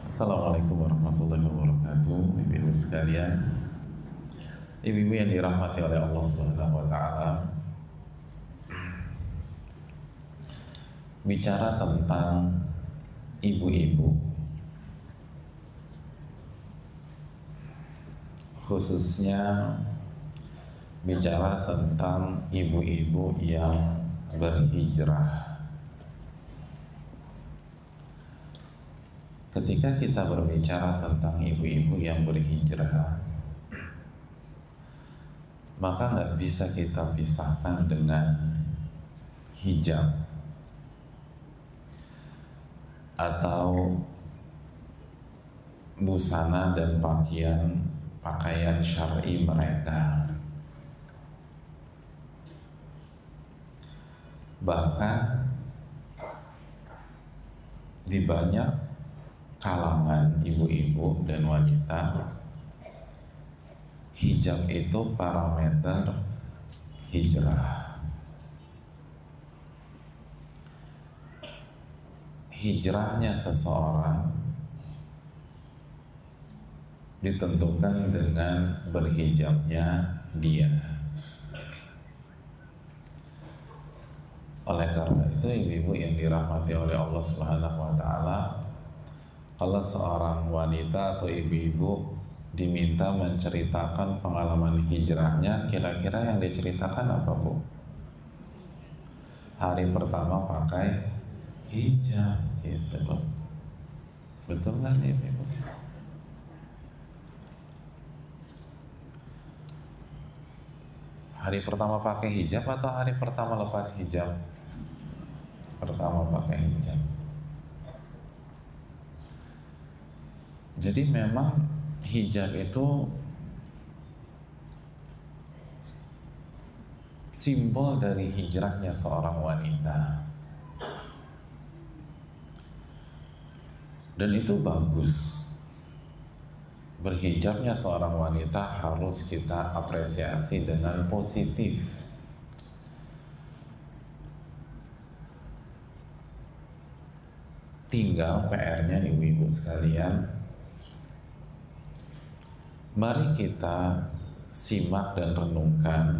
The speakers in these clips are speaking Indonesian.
Assalamualaikum warahmatullahi wabarakatuh. Ibu-ibu sekalian, ibu-ibu yang dirahmati oleh Allah Subhanahu wa taala. Bicara tentang ibu-ibu, khususnya bicara tentang ibu-ibu yang berhijrah. Ketika kita berbicara tentang ibu-ibu yang berhijrah, maka nggak bisa kita pisahkan dengan hijab atau busana dan pakaian syar'i mereka. Bahkan di banyak kalangan ibu-ibu dan wanita, hijab itu parameter hijrah. Hijrahnya seseorang ditentukan dengan berhijabnya dia. Oleh karena itu, ibu-ibu yang dirahmati oleh Allah Subhanahu wa taala, kalau seorang wanita atau ibu-ibu diminta menceritakan pengalaman hijrahnya, kira-kira yang diceritakan apa, Bu? Hari pertama pakai hijab, gitu loh. Betul kan, ibu-ibu? Hari pertama pakai hijab atau hari pertama lepas hijab? Pertama pakai hijab. Jadi memang hijab itu simbol dari hijrahnya seorang wanita. Dan itu bagus. Berhijabnya seorang wanita harus kita apresiasi dengan positif. Tinggal PR-nya ibu-ibu sekalian, mari kita simak dan renungkan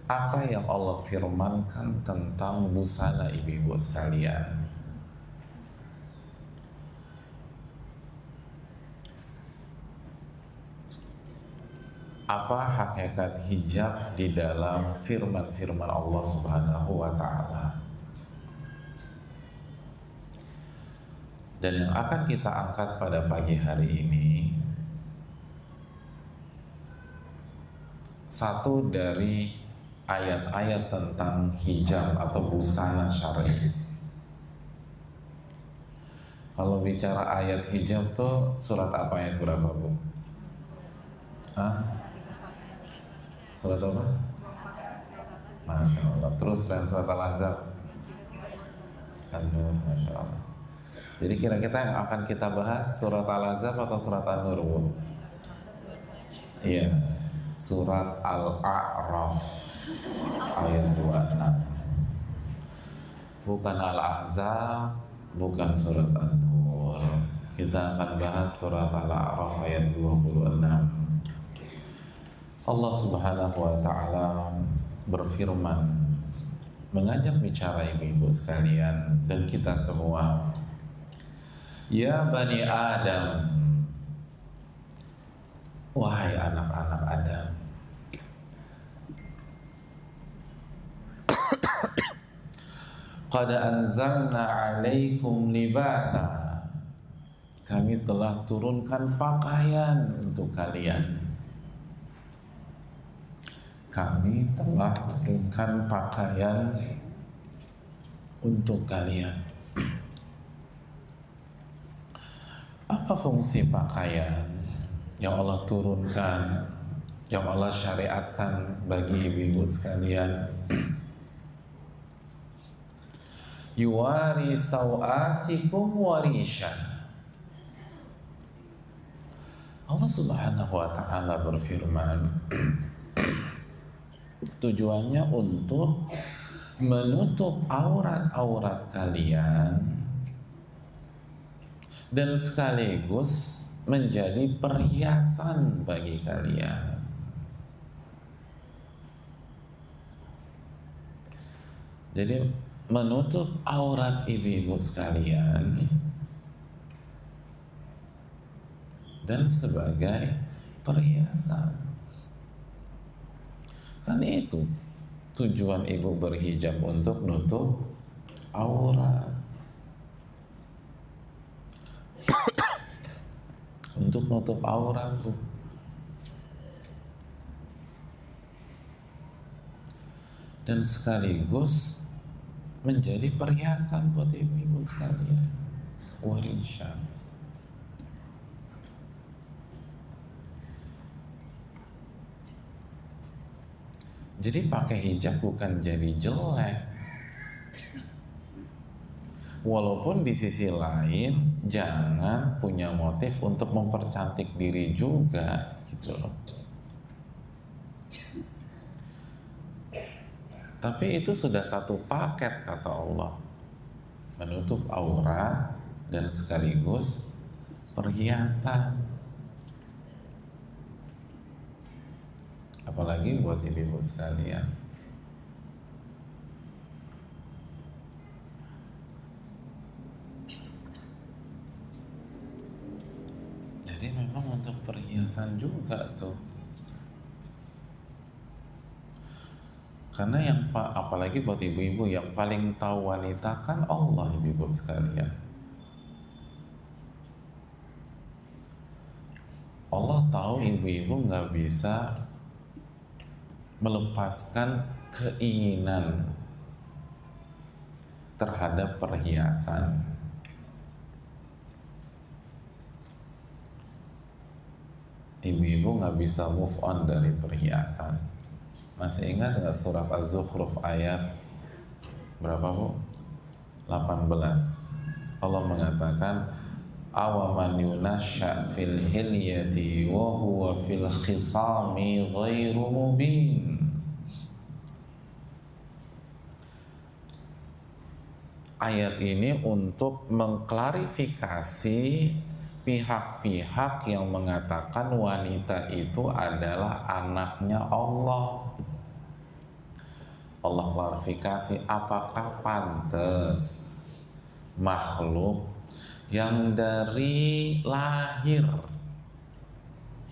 apa yang Allah firmankan tentang busana ibu-ibu sekalian. Apa hakikat hijab di dalam firman-firman Allah Subhanahu wa taala. Dan yang akan kita angkat pada pagi hari ini, satu dari ayat-ayat tentang hijab atau busana syar'i. Kalau bicara ayat hijab tuh surat apa, ayat berapa, Bu? Hah? Surat apa? Masya Allah. Terus surat Al-Ahzab. An-Nur, Masya Allah. Jadi kira-kira yang akan kita bahas surat Al-Ahzab atau surat An-Nur, Bu? Iya, surat Al-A'raf ayat 26. Bukan Al-Ahzab, bukan surat An-Nur. Kita akan bahas surat Al-A'raf ayat 26. Allah Subhanahu wa taala berfirman, mengajak bicara ibu-ibu sekalian dan kita semua. Ya Bani Adam, wahai anak-anak Adam, qad anzalna alaikum libasa, kami telah turunkan pakaian untuk kalian. Kami telah turunkan pakaian untuk kalian. Apa fungsi pakaian yang Allah turunkan, yang Allah syariatkan bagi ibu-ibu sekalian? Yuwari sawatikum warisha. Allah Subhanahu wa taala berfirman, tujuannya untuk menutup aurat-aurat kalian dan sekaligus menjadi perhiasan bagi kalian. Jadi menutup aurat ibu-ibu sekalian dan sebagai perhiasan. Kan itu tujuan ibu berhijab, untuk nutup aurat, untuk nutup aurat, Bu. Dan sekaligus menjadi perhiasan buat ibu-ibu sekalian. Warisha. Jadi pakai hijab bukan jadi jelek. Walaupun di sisi lain jangan punya motif untuk mempercantik diri juga, gitu loh. Tapi itu sudah satu paket kata Allah, menutup aurat dan sekaligus perhiasan. Apalagi buat ibu-ibu sekalian. Jadi memang untuk perhiasan juga tuh. Karena yang apalagi buat ibu-ibu, yang paling tahu wanita kan Allah, ibu-ibu sekalian. Allah tahu ibu-ibu nggak bisa melepaskan keinginan terhadap perhiasan. Ibu-ibu nggak bisa move on dari perhiasan. Masih ingat nggak surat Az-Zukhruf ayat berapa, Bu? 18. Allah mengatakan, awaman yunasya fil hilyati wa huwa fil khisami ghairu mubin. Ayat ini untuk mengklarifikasi pihak-pihak yang mengatakan wanita itu adalah anaknya Allah. Allah klarifikasi, apakah pantas makhluk yang dari lahir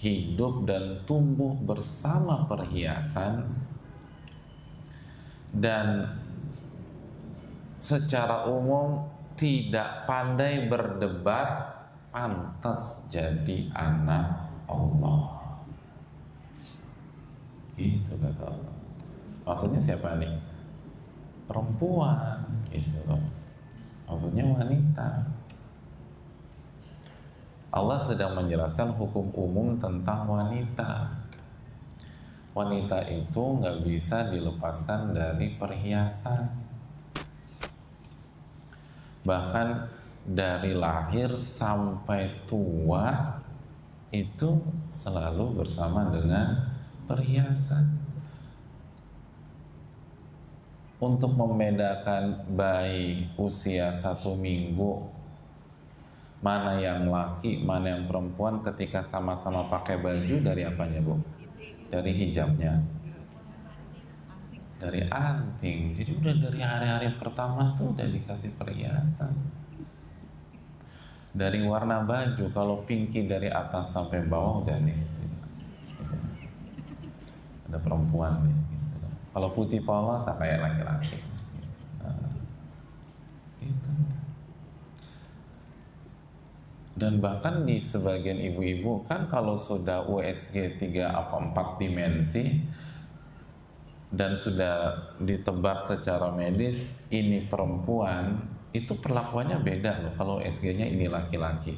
hidup dan tumbuh bersama perhiasan dan secara umum tidak pandai berdebat, pantas jadi anak Allah? Itu kata Allah. Maksudnya siapa nih? Perempuan, gitu loh. Maksudnya wanita. Allah sedang menjelaskan hukum umum tentang wanita. Wanita itu nggak bisa dilepaskan dari perhiasan. Bahkan dari lahir sampai tua itu selalu bersama dengan perhiasan. Untuk membedakan bayi usia 1 minggu mana yang laki, mana yang perempuan ketika sama-sama pakai baju, dari apanya, Bu? Dari hijabnya, dari anting. Jadi udah dari hari-hari pertama tuh udah dikasih perhiasan. Dari warna baju, kalau pinky dari atas sampai bawah udah nih, ada perempuan nih. Kalau putih polos kayak laki-laki. Itu. Dan bahkan di sebagian ibu-ibu kan kalau sudah USG 3 apa 4 dimensi dan sudah ditebak secara medis ini perempuan, itu perlakuannya beda loh. Kalau USG-nya ini laki-laki,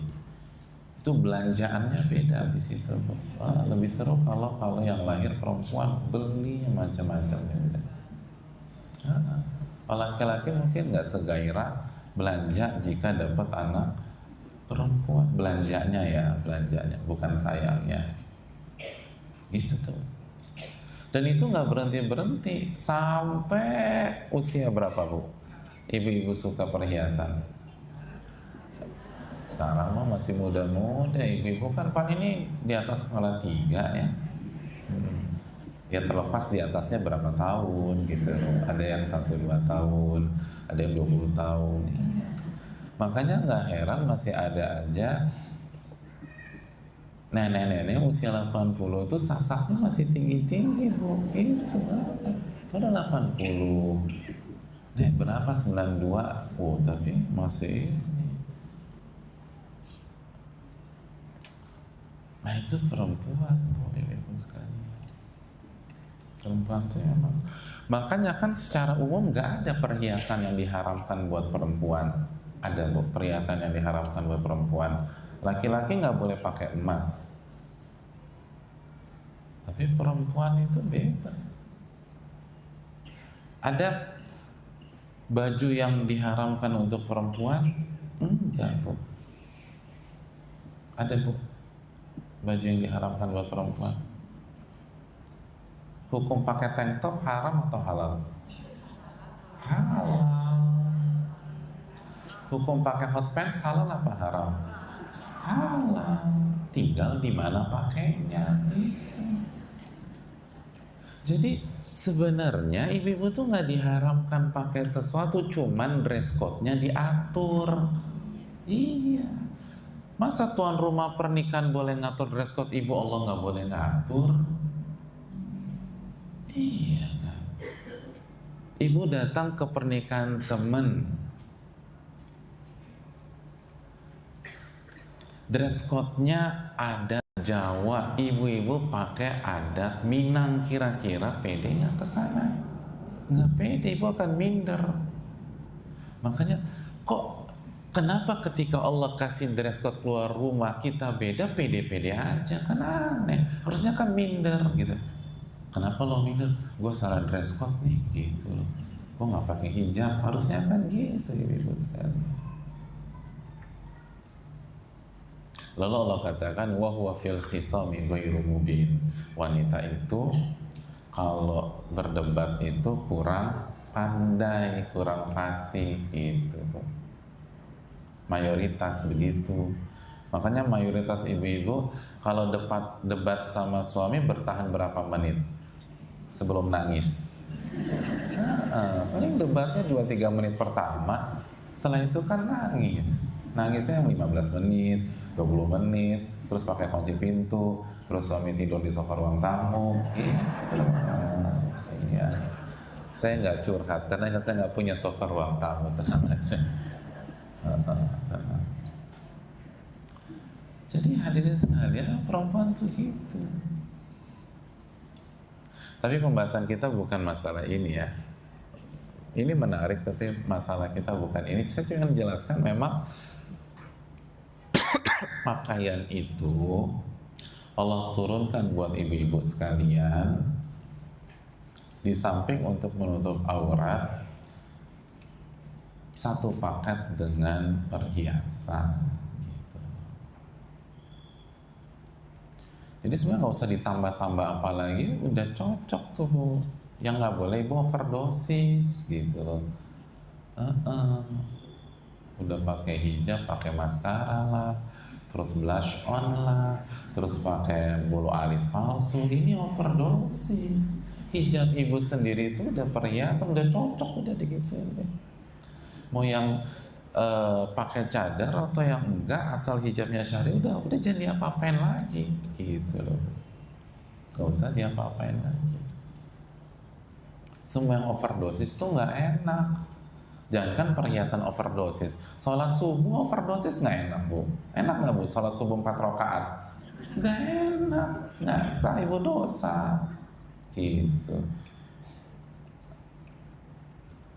itu belanjaannya beda di situ. Wah, lebih seru kalau yang lahir perempuan, belinya macam-macam ya. Kalau laki-laki mungkin nggak segairah belanja jika dapat anak perempuan. Belanjanya, bukan sayangnya. Itu tuh. Dan itu nggak berhenti sampai usia berapa, Bu? Ibu-ibu suka perhiasan Sekarang mah masih muda-muda, ibu-ibu kan paling ini di atas kepala 3 ya. Ya terlepas di atasnya berapa tahun gitu. Ada yang 1-2 tahun, ada yang 20 tahun. Makanya nggak heran masih ada aja nenek-nenek usia 80 itu sasaknya masih tinggi-tinggi bu, gitu. Pada 80, nek berapa 92, oh tapi masih ini. Nah itu perempuan bu, ibu sekalian. Perempuan tuh emang. Makanya kan secara umum nggak ada perhiasan yang diharamkan buat perempuan. Ada bu, perhiasan yang diharamkan buat perempuan. Laki-laki nggak boleh pakai emas, tapi perempuan itu bebas. Ada baju yang diharamkan untuk perempuan? Enggak bu. Ada bu, baju yang diharamkan buat perempuan. Hukum pakai tank top haram atau halal? Halal. Hukum pakai hot pants halal apa haram? Halal. Tinggal di mana pakainya. Gitu. Jadi sebenarnya ibu-ibu tuh nggak diharamkan pakai sesuatu, cuman dress code-nya diatur. Iya. Masa tuan rumah pernikahan boleh ngatur dress code, ibu Allah nggak boleh ngatur? Iya kan. Ibu datang ke pernikahan temen, dress code-nya adat Jawa, ibu-ibu pakai adat Minang, kira-kira pede nggak kesana? Nggak pede, ibu akan minder. Makanya kok kenapa ketika Allah kasih dress code keluar rumah kita beda, pede-pede aja, kan aneh. Harusnya kan minder gitu. Kenapa lo minder? Gue salah dress code nih, gitu loh. Gue nggak pakai hijab, harusnya kan gitu, ibu-ibu sekalian. Lalu Allah katakan wa huwa fil khisami ghairu mubin. Wanita itu kalau berdebat itu kurang pandai, kurang fasih gitu. Mayoritas begitu. Makanya mayoritas ibu-ibu kalau debat sama suami bertahan berapa menit sebelum nangis. Paling debatnya 2-3 menit pertama, setelah itu kan nangis. Nangisnya yang 15 menit, 20 menit, terus pakai kunci pintu, terus suami tidur di sofa ruang tamu. Iya. Saya nggak curhat karena saya nggak punya sofa ruang tamu, tenang aja. Jadi hadirin sekalian, perempuan tuh gitu. Tapi pembahasan kita bukan masalah ini ya. Ini menarik, tapi masalah kita bukan ini. Saya cuma menjelaskan memang pakaian itu Allah turunkan buat ibu-ibu sekalian, di samping untuk menutup aurat, satu paket dengan perhiasan gitu. Jadi sebenarnya nggak usah ditambah-tambah apa lagi, udah cocok tuh. Yang nggak boleh ibu overdosis gitu loh. Udah pakai hijab, pakai maskara lah, terus blush on lah, terus pakai bulu alis palsu, ini overdosis. Hijab ibu sendiri itu udah perhiasan, udah cocok, udah digituin deh. Mau yang pakai cadar atau yang enggak, asal hijabnya syari, udah jangan diapa-apain lagi gitu loh. Gak usah diapa-apain lagi. Semua yang overdosis tuh nggak enak. Jangan perhiasan overdosis. Sholat subuh overdosis nggak enak bu. Enak nggak bu? Sholat subuh 4 rakaat? Nggak enak. Nggak sah, ibu dosa. Gitu.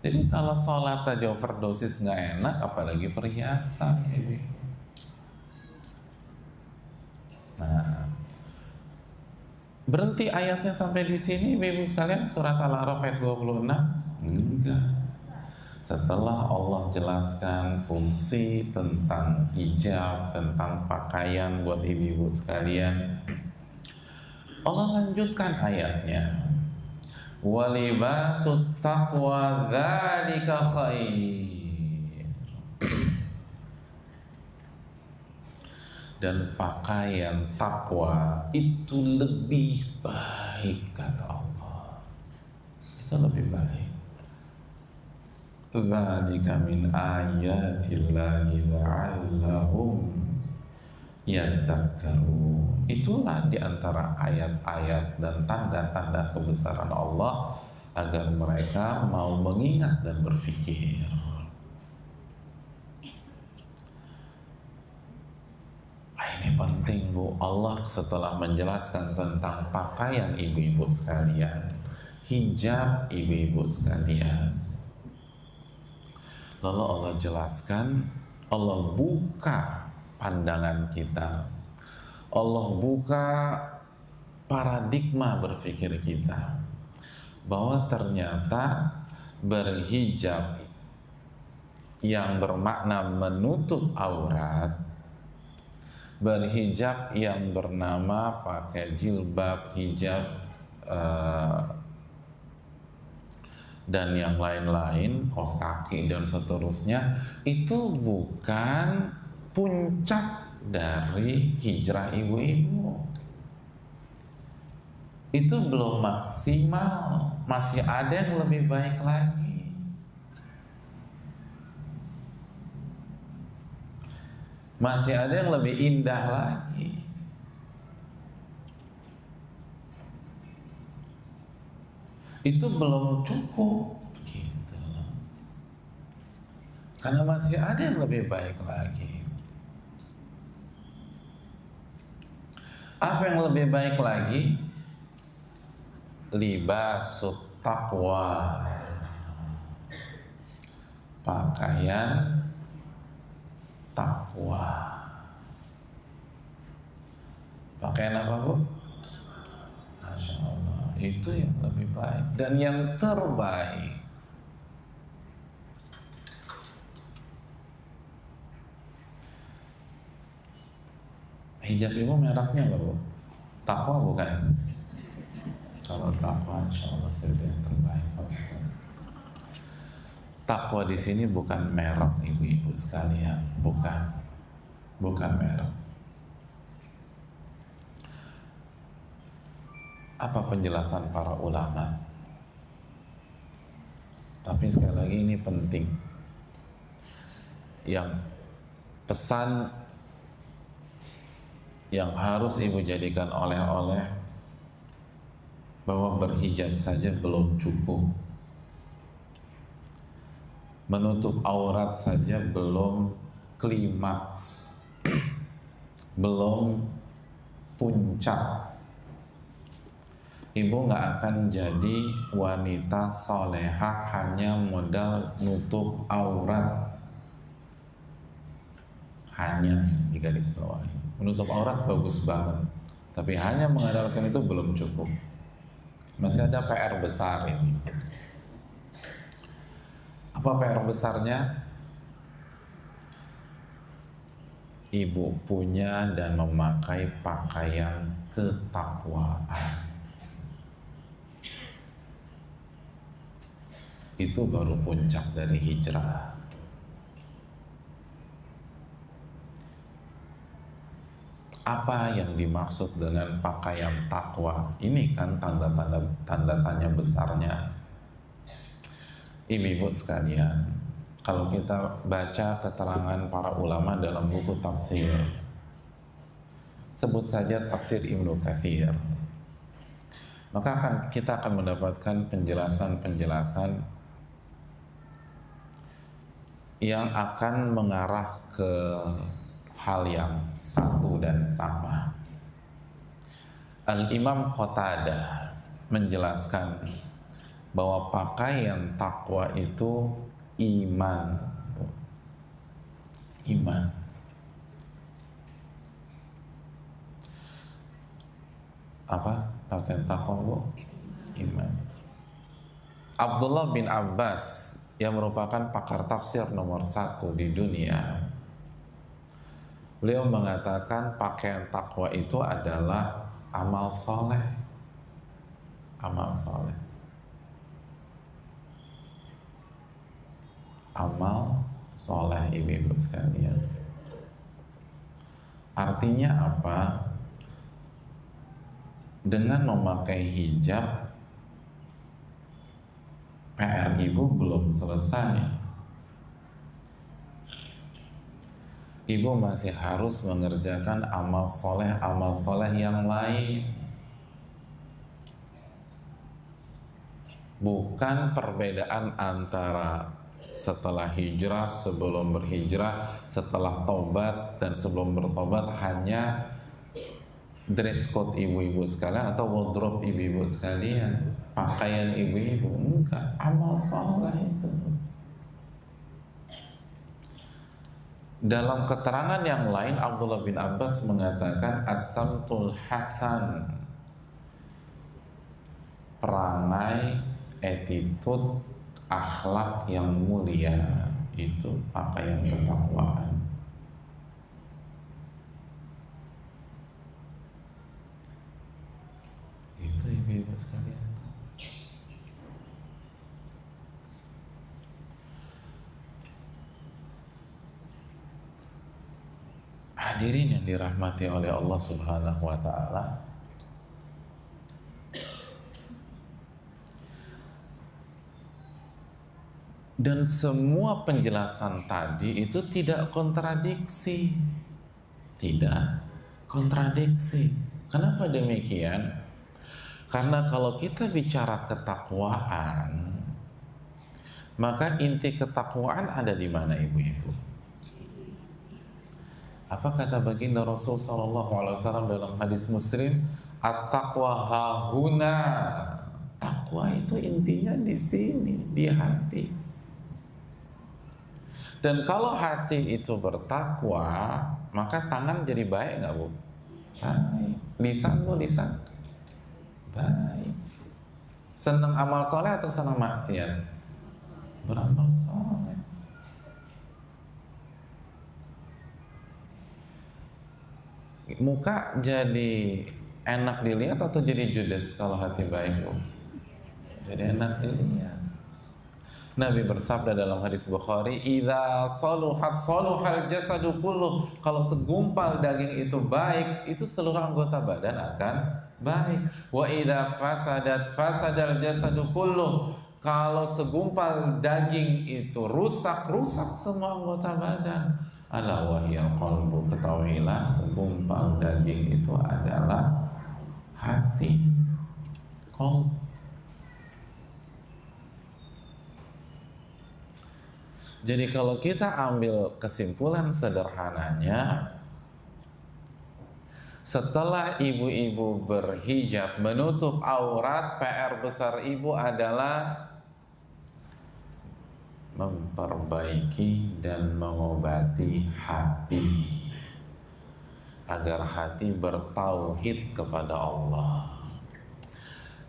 Jadi kalau sholat aja overdosis nggak enak, apalagi perhiasan. Nah, berhenti ayatnya sampai di sini, ibu sekalian, surat Al-A'raf ayat 26? Enggak. Setelah Allah jelaskan fungsi tentang hijab, tentang pakaian buat ibu-ibu sekalian, Allah lanjutkan ayatnya. Walibasut taqwa dzalika khair. dan pakaian takwa itu lebih baik, kata Allah. Itu lebih baik. Dzalika min ayatillahi la'allahum yadzakkarun. Itulah di antara ayat-ayat dan tanda-tanda kebesaran Allah agar mereka mau mengingat dan berpikir. Ini penting, Bu. Allah setelah menjelaskan tentang pakaian ibu-ibu sekalian, hijab ibu-ibu sekalian, lalu Allah jelaskan, Allah buka pandangan kita, Allah buka paradigma berpikir kita, bahwa ternyata berhijab yang bermakna menutup aurat, berhijab yang bernama pakai jilbab, hijab dan yang lain-lain, kaos kaki dan seterusnya, itu bukan puncak dari hijrah ibu-ibu. Itu belum maksimal, masih ada yang lebih baik lagi. Masih ada yang lebih indah lagi. Itu belum cukup gitu. Karena masih ada yang lebih baik lagi. Apa yang lebih baik lagi? Libasut taqwa, pakaian takwa. Pakaian apa, Bu? Masya Allah, itu yang lebih baik dan yang terbaik. Hijab ibu mereknya apa, Bu? Takwa bukan? Kalau takwa, insya Allah sudah yang terbaik. Takwa di sini bukan merek, ibu-ibu sekalian, bukan merek. Apa penjelasan para ulama? Tapi sekali lagi ini penting. Yang pesan yang harus ibu jadikan oleh-oleh, bahwa berhijab saja belum cukup. Menutup aurat saja belum klimaks, belum puncak. Ibu nggak akan jadi wanita solehah hanya modal nutup aurat. Hanya di garis bawah, menutup aurat bagus banget, tapi hanya mengandalkan itu belum cukup. Masih ada PR besar ini. Apa PR besarnya? Ibu punya dan memakai pakaian ketakwaan. Itu baru puncak dari hijrah. Apa yang dimaksud dengan pakaian takwa? Ini kan tanda tanya besarnya. Ibu-ibu sekalian, kalau kita baca keterangan para ulama dalam buku tafsir, sebut saja tafsir Ibnu Katsir, maka kita akan mendapatkan penjelasan-penjelasan yang akan mengarah ke hal yang satu dan sama. Al-Imam Qatadah menjelaskan bahwa pakaian takwa itu iman. Apa pakaian takwa, Bu? Iman. Abdullah bin Abbas yang merupakan pakar tafsir nomor 1 di dunia, beliau mengatakan pakaian takwa itu adalah amal soleh. Amal soleh. Amal soleh, ibu-ibu sekalian. Artinya apa? Dengan memakai hijab, PR ibu belum selesai. Ibu masih harus mengerjakan amal soleh yang lain. Bukan perbedaan antara setelah hijrah, sebelum berhijrah, setelah tobat, dan sebelum bertobat hanya dress code ibu-ibu sekalian atau wardrobe ibu-ibu sekalian, pakaian ibu-ibu. Enggak, amal soleh itu. Dalam keterangan yang lain, Abdullah bin Abbas mengatakan as-samtul hasan, perangai, attitude, akhlak yang mulia, itu pakaian ketakwaan. Itu ibu-ibu sekalian. Hadirin yang dirahmati oleh Allah Subhanahu wa Ta'ala, dan semua penjelasan tadi itu tidak kontradiksi. Tidak kontradiksi. Kenapa demikian? Karena kalau kita bicara ketakwaan, maka inti ketakwaan ada di mana, ibu-ibu? Apa kata baginda Rasul sallallahu alaihi wasallam dalam hadis Muslim? At-taqwa hahuna. Takwa itu intinya di sini, di hati. Dan kalau hati itu bertakwa, maka tangan jadi baik nggak, Bu? Baik. Lisan, Bu, lisan baik. Senang amal soleh atau senang maksiat? Beramal soleh. Muka jadi enak dilihat atau jadi judes kalau hati baik, Bu? Jadi enak dilihat. Nabi bersabda dalam hadis Bukhari, "Idza saluhat saluhal jasadu kulluh." Kalau segumpal daging itu baik, itu seluruh anggota badan akan baik. Wa idza fasadat fasadal jasadu kulluh. Kalau segumpal daging itu rusak semua anggota badan. Ala wahyal qalbu, ketahuilah segumpal daging itu adalah hati, qalb. Jadi kalau kita ambil kesimpulan sederhananya, setelah ibu-ibu berhijab menutup aurat, PR besar ibu adalah memperbaiki dan mengobati hati agar hati bertauhid kepada Allah,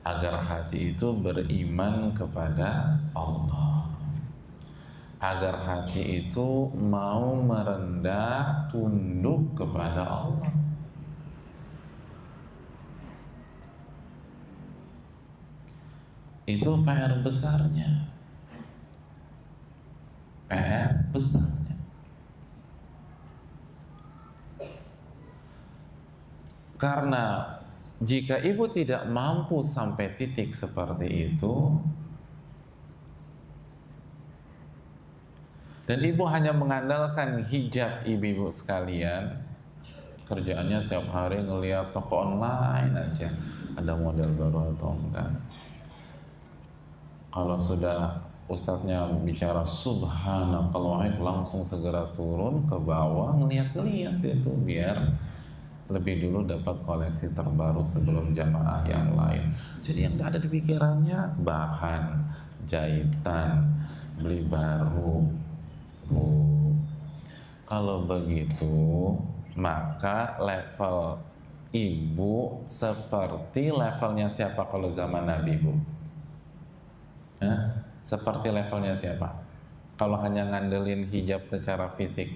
agar hati itu beriman kepada Allah, agar hati itu mau merendah tunduk kepada Allah. Itu PR besarnya. PR besarnya. Karena jika ibu tidak mampu sampai titik seperti itu, dan ibu hanya mengandalkan hijab ibu-ibu sekalian, kerjaannya tiap hari ngeliat toko online aja, ada model baru atau enggak. Kalau sudah ustadznya bicara subhanallah, langsung segera turun ke bawah ngeliat-ngeliat itu biar lebih dulu dapat koleksi terbaru sebelum jamaah yang lain. Jadi yang ada di pikirannya bahan, jahitan, beli baru. Kalau begitu, maka level ibu seperti levelnya siapa kalau zaman Nabi, Bu? Seperti levelnya siapa? Kalau hanya ngandelin hijab secara fisik,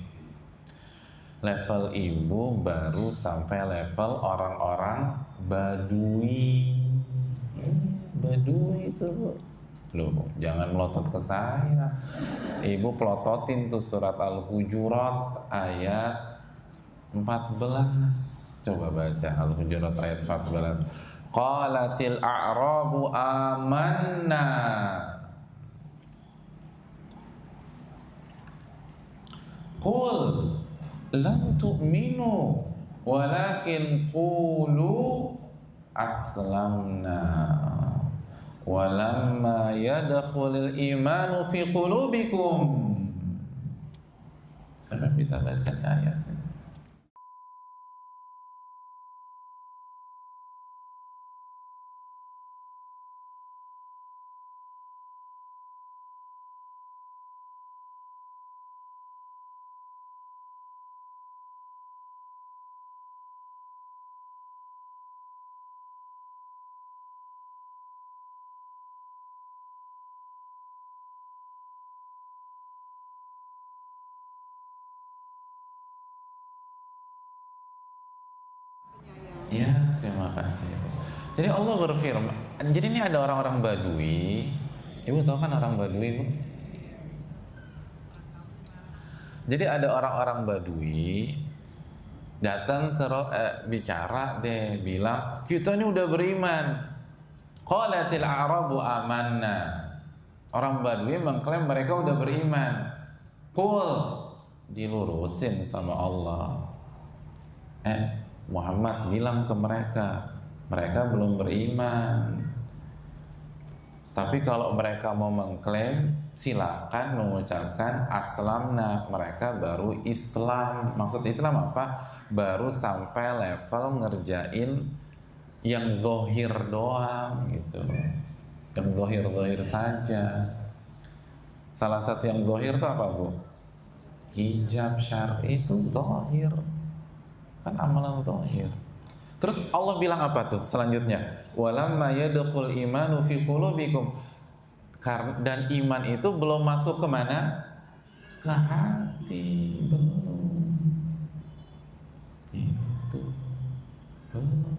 level ibu baru sampai level orang-orang Badui. Badui itu, Bu. Loh, jangan melotot ke saya. Ibu pelototin tuh surat Al-Hujurat ayat 14. Coba baca Al-Hujurat ayat 14. Qalatil a'rabu amanna. Qul lam tu'minu walakin qulu aslamna walamma yadkhulul imanu fi qulubikum. Siapa bisa baca ayat? Ya, terima kasih. Jadi Allah berfirman, jadi ini ada orang-orang Badui. Ibu tahu kan orang Badui, Bu? Jadi ada orang-orang Badui datang ke bicara deh, bilang kita ini udah beriman. Qalatil a'rabu amanna. Orang Badui mengklaim mereka udah beriman. Qul, dilurusin sama Allah. Muhammad bilang ke mereka, mereka belum beriman. Tapi kalau mereka mau mengklaim, silakan mengucapkan aslamna, mereka baru Islam. Maksud Islam apa? Baru sampai level ngerjain yang zahir doang gitu. Yang zahir-zahir saja. Salah satu yang zahir itu apa, Bu? Hijab syar'i itu zahir. Kan amalan zahir. Terus Allah bilang apa tuh selanjutnya? Walamma yadkhul imanu fi qulubikum. Dan iman itu belum masuk ke mana? Ke hati, belum. Itu belum.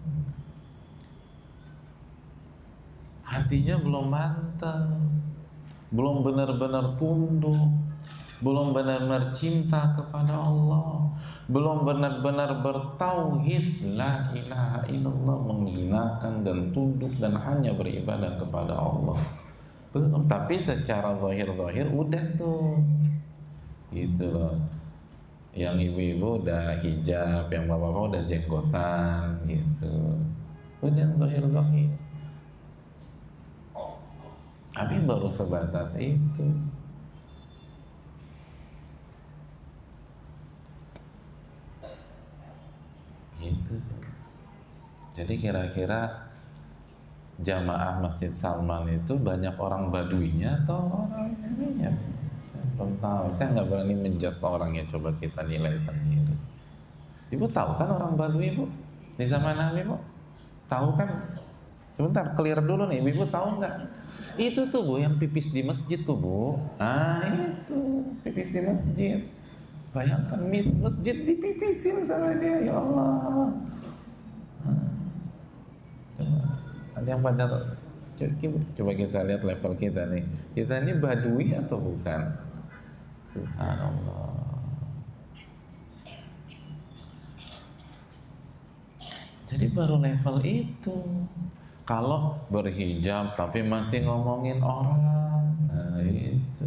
Hatinya belum mantap, belum benar-benar tunduk, belum benar-benar cinta kepada Allah, belum benar-benar bertauhid la ilaha illallah, menghinakan dan tunduk dan hanya beribadah kepada Allah. Belum, tapi secara zahir-zahir udah tuh gitu loh. Yang ibu-ibu udah hijab, yang bapak-bapak udah jenggotan gitu, udah zahir-zahir. Tapi baru sebatas itu. Gitu. Jadi kira-kira jamaah Masjid Salman itu banyak orang Baduinya atau orang ininya? Saya belum tahu. Saya nggak berani menjudge orangnya. Coba kita nilai sendiri. Ibu tahu kan orang Badui, Bu? Di zaman Nabi, Bu? Tahu kan? Sebentar, clear dulu nih. Ibu tahu nggak? Itu tuh, Bu, yang pipis di masjid tuh, Bu. Ah, itu pipis di masjid. Bayangkan masjid dipipisin sama dia, ya Allah. Coba, ada yang pada coba kita lihat level kita nih. Kita ini Badui atau bukan? Subhanallah. Jadi baru level itu. Kalau berhijab tapi masih ngomongin orang, nah itu.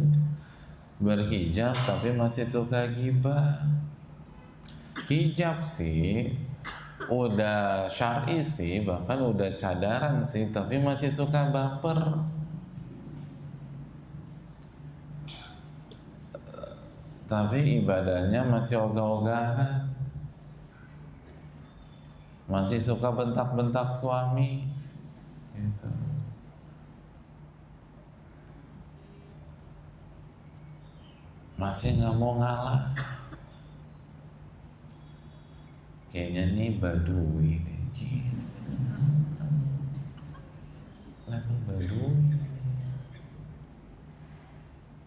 Berhijab tapi masih suka gibah. Hijab sih udah syar'i sih, bahkan udah cadaran sih, tapi masih suka baper. Tapi ibadahnya masih ogah-ogahan, masih suka bentak-bentak suami gitu. Masih nggak mau ngalah. Kayaknya nih Badui gitu. Level Badui.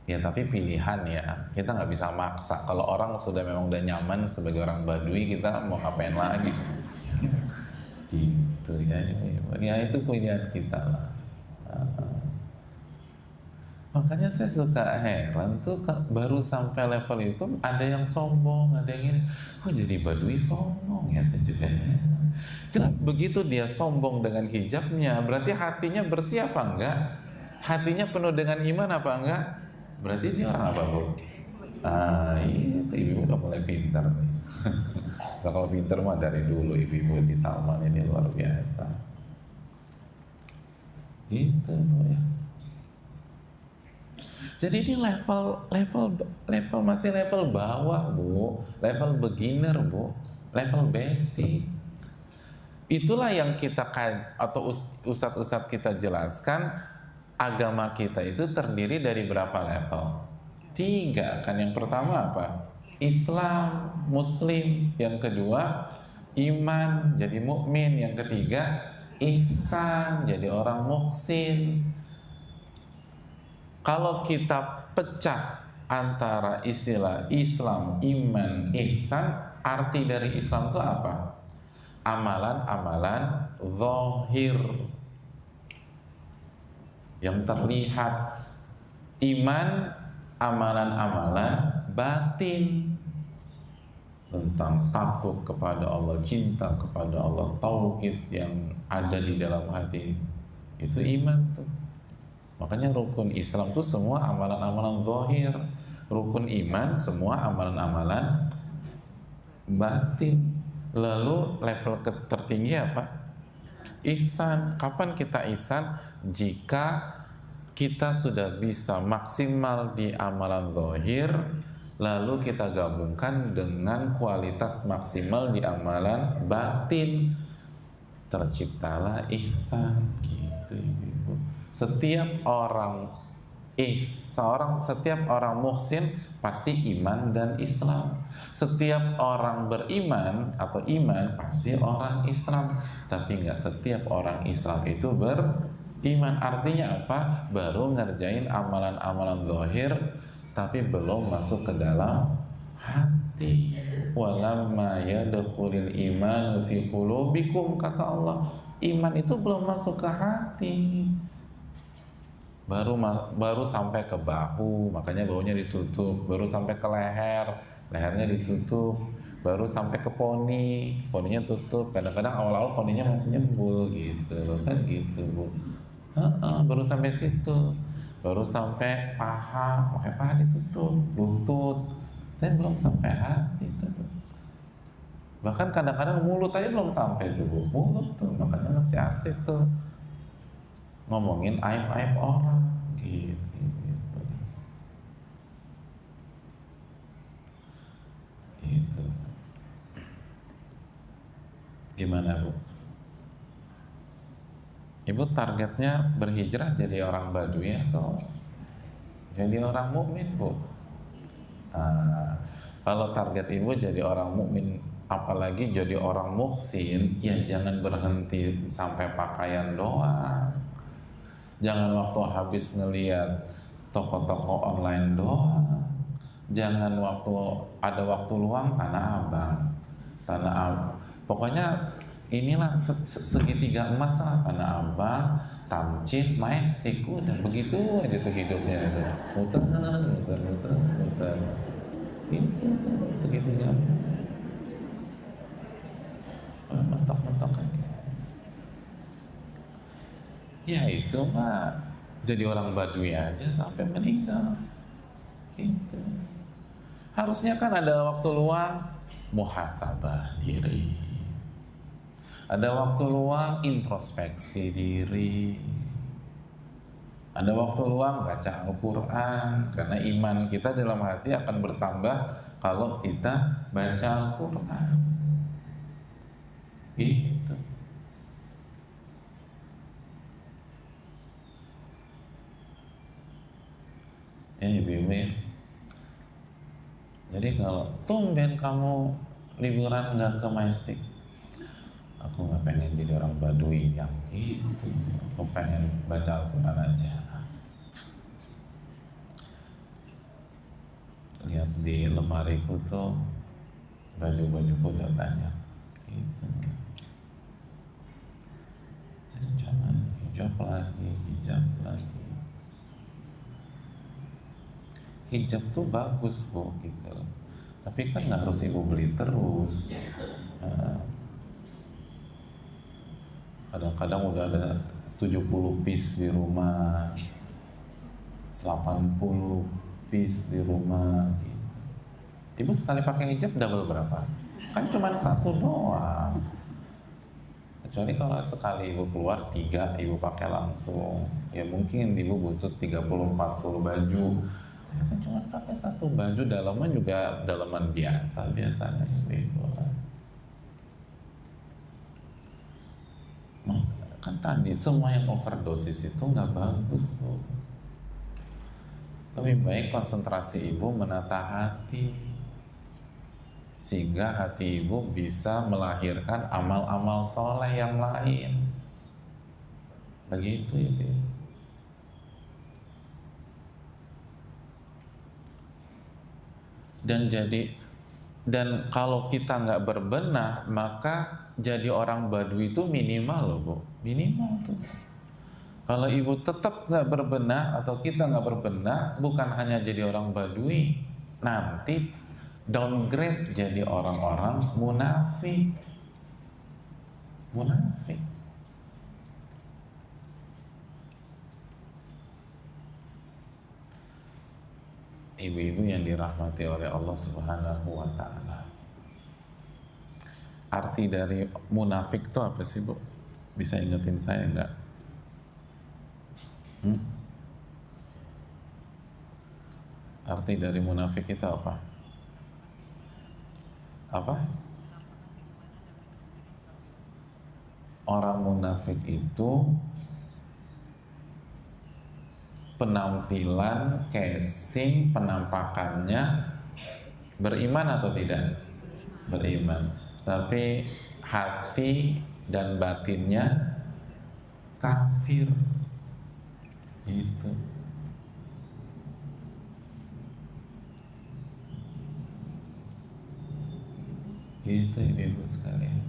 Ya tapi pilihan ya, kita nggak bisa maksa. Kalau orang sudah memang udah nyaman sebagai orang Badui, kita mau ngapain lagi? Gitu ya, ya itu pilihan kita lah. Makanya saya suka heran tuh, baru sampai level itu ada yang sombong, ada yang ini. Kok jadi badui sombong ya, saya juga heran. Jelas begitu dia sombong dengan hijabnya, berarti hatinya bersih apa enggak? Hatinya penuh dengan iman apa enggak? Berarti dia orang apa, Bu? Ah, itu ibu udah mulai pintar nih. Kalau pintar mah dari dulu ibu-ibu di Salman ini luar biasa. Gitu, Bu ya. Jadi ini level masih level bawah, Bu, level beginner, Bu, level basic. Itulah yang kita atau ustadz-ustadz kita jelaskan, agama kita itu terdiri dari berapa level? 3 kan. Yang pertama apa? Islam, Muslim. Yang kedua iman, jadi mukmin. Yang ketiga ihsan, jadi orang muhsin. Kalau kita pecah antara istilah Islam, iman, ihsan, arti dari Islam itu apa? Amalan-amalan zahir yang terlihat. Iman, amalan-amalan batin, tentang takut kepada Allah, cinta kepada Allah, tauhid yang ada di dalam hati. Itu iman tuh. Makanya rukun Islam tuh semua amalan-amalan zahir, rukun iman semua amalan-amalan batin. Lalu level tertinggi apa? Ihsan. Kapan kita ihsan? Jika kita sudah bisa maksimal di amalan zahir, lalu kita gabungkan dengan kualitas maksimal di amalan batin, terciptalah ihsan. Gitu, Ibu. Setiap orang muhsin pasti iman dan Islam. Setiap orang beriman atau iman pasti orang Islam. Tapi nggak setiap orang Islam itu beriman. Artinya apa? Baru ngerjain amalan-amalan zahir tapi belum masuk ke dalam hati. Walamma yadkhulul iman fi qulubikum, kata Allah. Iman itu belum masuk ke hati. Baru sampai ke bahu, makanya bahunya ditutup. Baru sampai ke leher, lehernya ditutup. Baru sampai ke poni, poninya tutup. Kadang-kadang awal-awal poninya masih nyembul gitu loh, kan gitu, Bu. Baru sampai situ. Baru sampai paha, pakai paha ditutup, lutut. Tapi belum sampai hati tuh. Bahkan kadang-kadang mulut aja belum sampai tuh, Bu. Mulut tuh, makanya masih asik tuh ngomongin aib-aib orang gitu. Gitu. Gimana, Bu? Ibu targetnya berhijrah jadi orang Badui atau jadi orang mukmin, Bu? Kalau target ibu jadi orang mukmin, apalagi jadi orang muhsin, ya jangan berhenti sampai pakaian doang. Jangan waktu habis ngeliat toko-toko online doang. Jangan waktu ada waktu luang Tanah Abang. Pokoknya inilah segitiga emas lah, Tanah Abang, Tamcid, Majestic, udah begitu aja tuh hidupnya itu. Muter. Itu tuh segitiga emas. Mentok-mentok kan gitu. Ya itu mah jadi orang Badui aja sampai meninggal gitu. Harusnya kan ada waktu luang muhasabah diri, ada waktu luang introspeksi diri, ada waktu luang baca Al-Quran, karena iman kita dalam hati akan bertambah kalau kita baca Al-Quran gitu. Ini Bibi, jadi kalau tumben kamu liburan nggak ke Majestic, aku nggak pengen jadi orang Badui yang gitu, aku pengen baca Al-Quran aja. Lihat di lemariku tuh baju-bajuku udah banyak gitu. Jadi jangan hijab lagi. hijab tuh bagus Bu gitu. Tapi kan nggak harus ibu beli terus. Kadang-kadang udah ada 70 piece di rumah, 80 piece di rumah gitu. Ibu sekali pakai hijab double berapa? Kan cuma satu doang. Kecuali kalau sekali ibu keluar 3, ibu pakai langsung. Ya mungkin ibu butuh 30-40 baju. Kan cuma pakai satu baju, dalaman juga dalaman biasa biasanya ibu. Kan tadi semua yang overdosis itu nggak bagus tuh. Lebih baik konsentrasi ibu menata hati, sehingga hati ibu bisa melahirkan amal-amal soleh yang lain. Begitu ibu. Dan kalau kita nggak berbenah, maka jadi orang Badui itu minimal loh Bu, minimal tuh. Kalau ibu tetap nggak berbenah atau kita nggak berbenah, bukan hanya jadi orang Badui, nanti downgrade jadi orang-orang munafik. Munafik. Ibu-ibu yang dirahmati oleh Allah Subhanahu wa Ta'ala. Arti dari munafik itu apa sih Bu? Bisa ingetin saya enggak? Arti dari munafik itu apa? Apa? Orang munafik itu penampilan, casing, penampakannya beriman atau tidak? Beriman. Tapi hati dan batinnya kafir. Itu. Gitu ibu sekalian.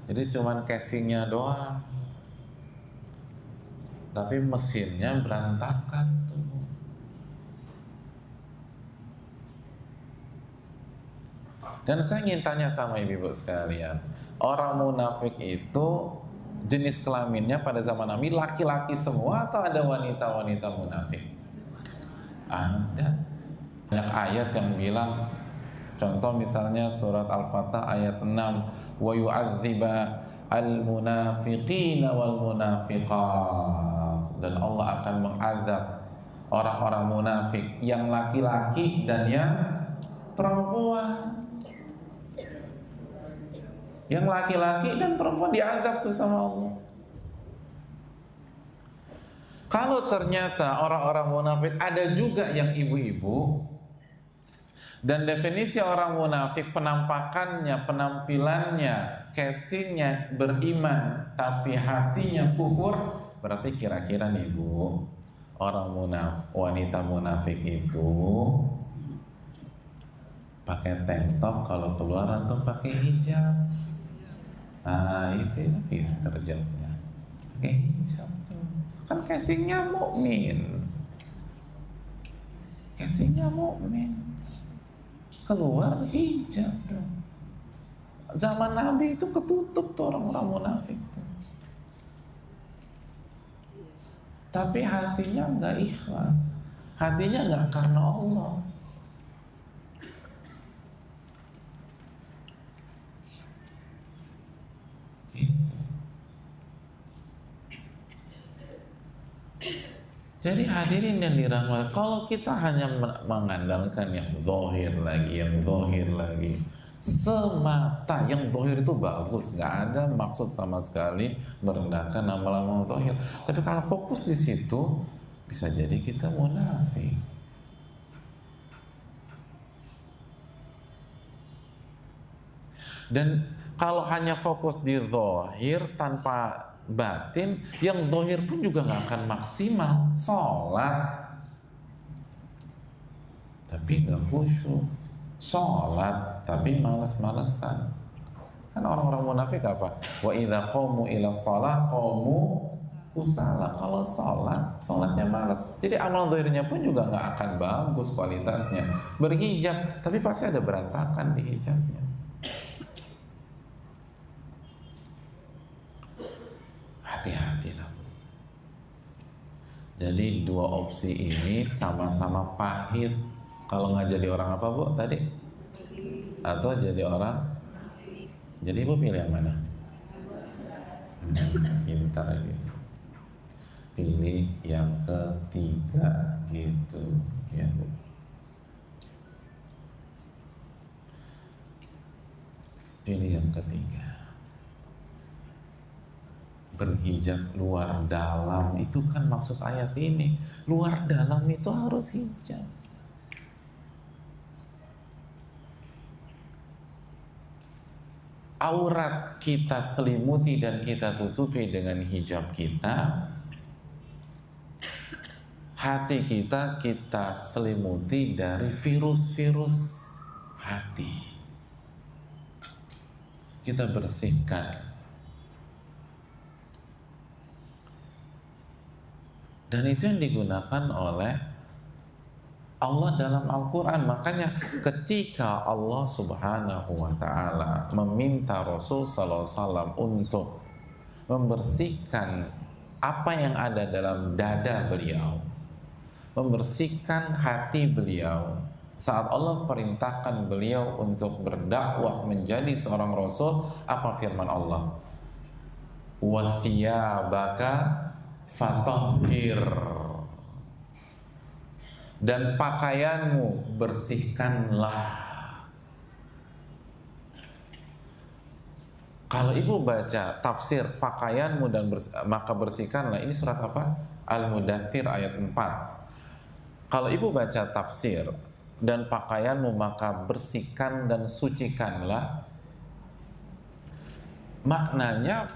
Jadi cuman casingnya doang, tapi mesinnya berantakan tuh. Dan saya ingin tanya sama ibu-ibu sekalian, orang munafik itu jenis kelaminnya pada zaman Nabi laki-laki semua atau ada wanita-wanita munafik? Ada. Banyak ayat yang bilang, contoh misalnya surat Al-Fatah ayat 6, wa yu'adziba al-munafiqina wal munafiqat, dan Allah akan mengazab orang-orang munafik yang laki-laki dan yang perempuan. Yang laki-laki dan perempuan diazab tuh sama Allah. Kalau ternyata orang-orang munafik ada juga yang ibu-ibu, dan definisi orang munafik penampakannya, penampilannya, casingnya beriman tapi hatinya kufur, berarti kira-kira nih Bu, orang wanita munafik itu pakai tank top kalau keluar atau pakai hijab? Ah itu kerjanya, pakai hijab tuh. Kan casingnya mukmin, casingnya mukmin, keluar hijab dong. Zaman Nabi itu ketutup tuh orang-orang munafik tuh. Tapi hatinya nggak ikhlas, hatinya nggak karena Allah. Jadi hadirin yang dirahmati, kalau kita hanya mengandalkan yang zahir lagi, semata, yang zahir itu bagus, nggak ada maksud sama sekali merendahkan nama-nama zahir. Tapi kalau fokus di situ, bisa jadi kita munafik. Dan kalau hanya fokus di zahir tanpa batin, yang zahir pun juga nggak akan maksimal. Sholat tapi nggak khusyuk, sholat tapi malas-malesan. Kan orang-orang munafik apa? Wa idza qamu ila shalah qamu usaha. Kalau sholatnya malas, jadi amal zahirnya pun juga nggak akan bagus kualitasnya. Berhijab tapi pasti ada berantakan di hijabnya. Hati-hatilah. Jadi dua opsi ini sama-sama pahit. Kalau nggak jadi orang apa Bu tadi? Atau jadi orang? Jadi Ibu pilih yang mana? Pintar lagi. Pilih yang ketiga gitu ya Bu. Pilih yang ketiga. Berhijab luar dalam itu kan maksud ayat ini. Luar dalam itu harus hijab. Aurat kita selimuti dan kita tutupi dengan hijab kita. Hati kita selimuti dari virus-virus hati. Kita bersihkan. Dan itu yang digunakan oleh Allah dalam Al-Quran. Makanya ketika Allah Subhanahu wa Ta'ala meminta Rasul Sallallahu Alaihi Wasallam untuk membersihkan apa yang ada dalam dada beliau, membersihkan hati beliau, saat Allah perintahkan beliau untuk berdakwah menjadi seorang Rasul, apa firman Allah? Wa thiyabaka fatahhir, dan pakaianmu bersihkanlah. Kalau ibu baca tafsir pakaianmu dan maka bersihkanlah, ini surat apa? Al-Mudaththir ayat 4. Kalau ibu baca tafsir dan pakaianmu maka bersihkan dan sucikanlah, maknanya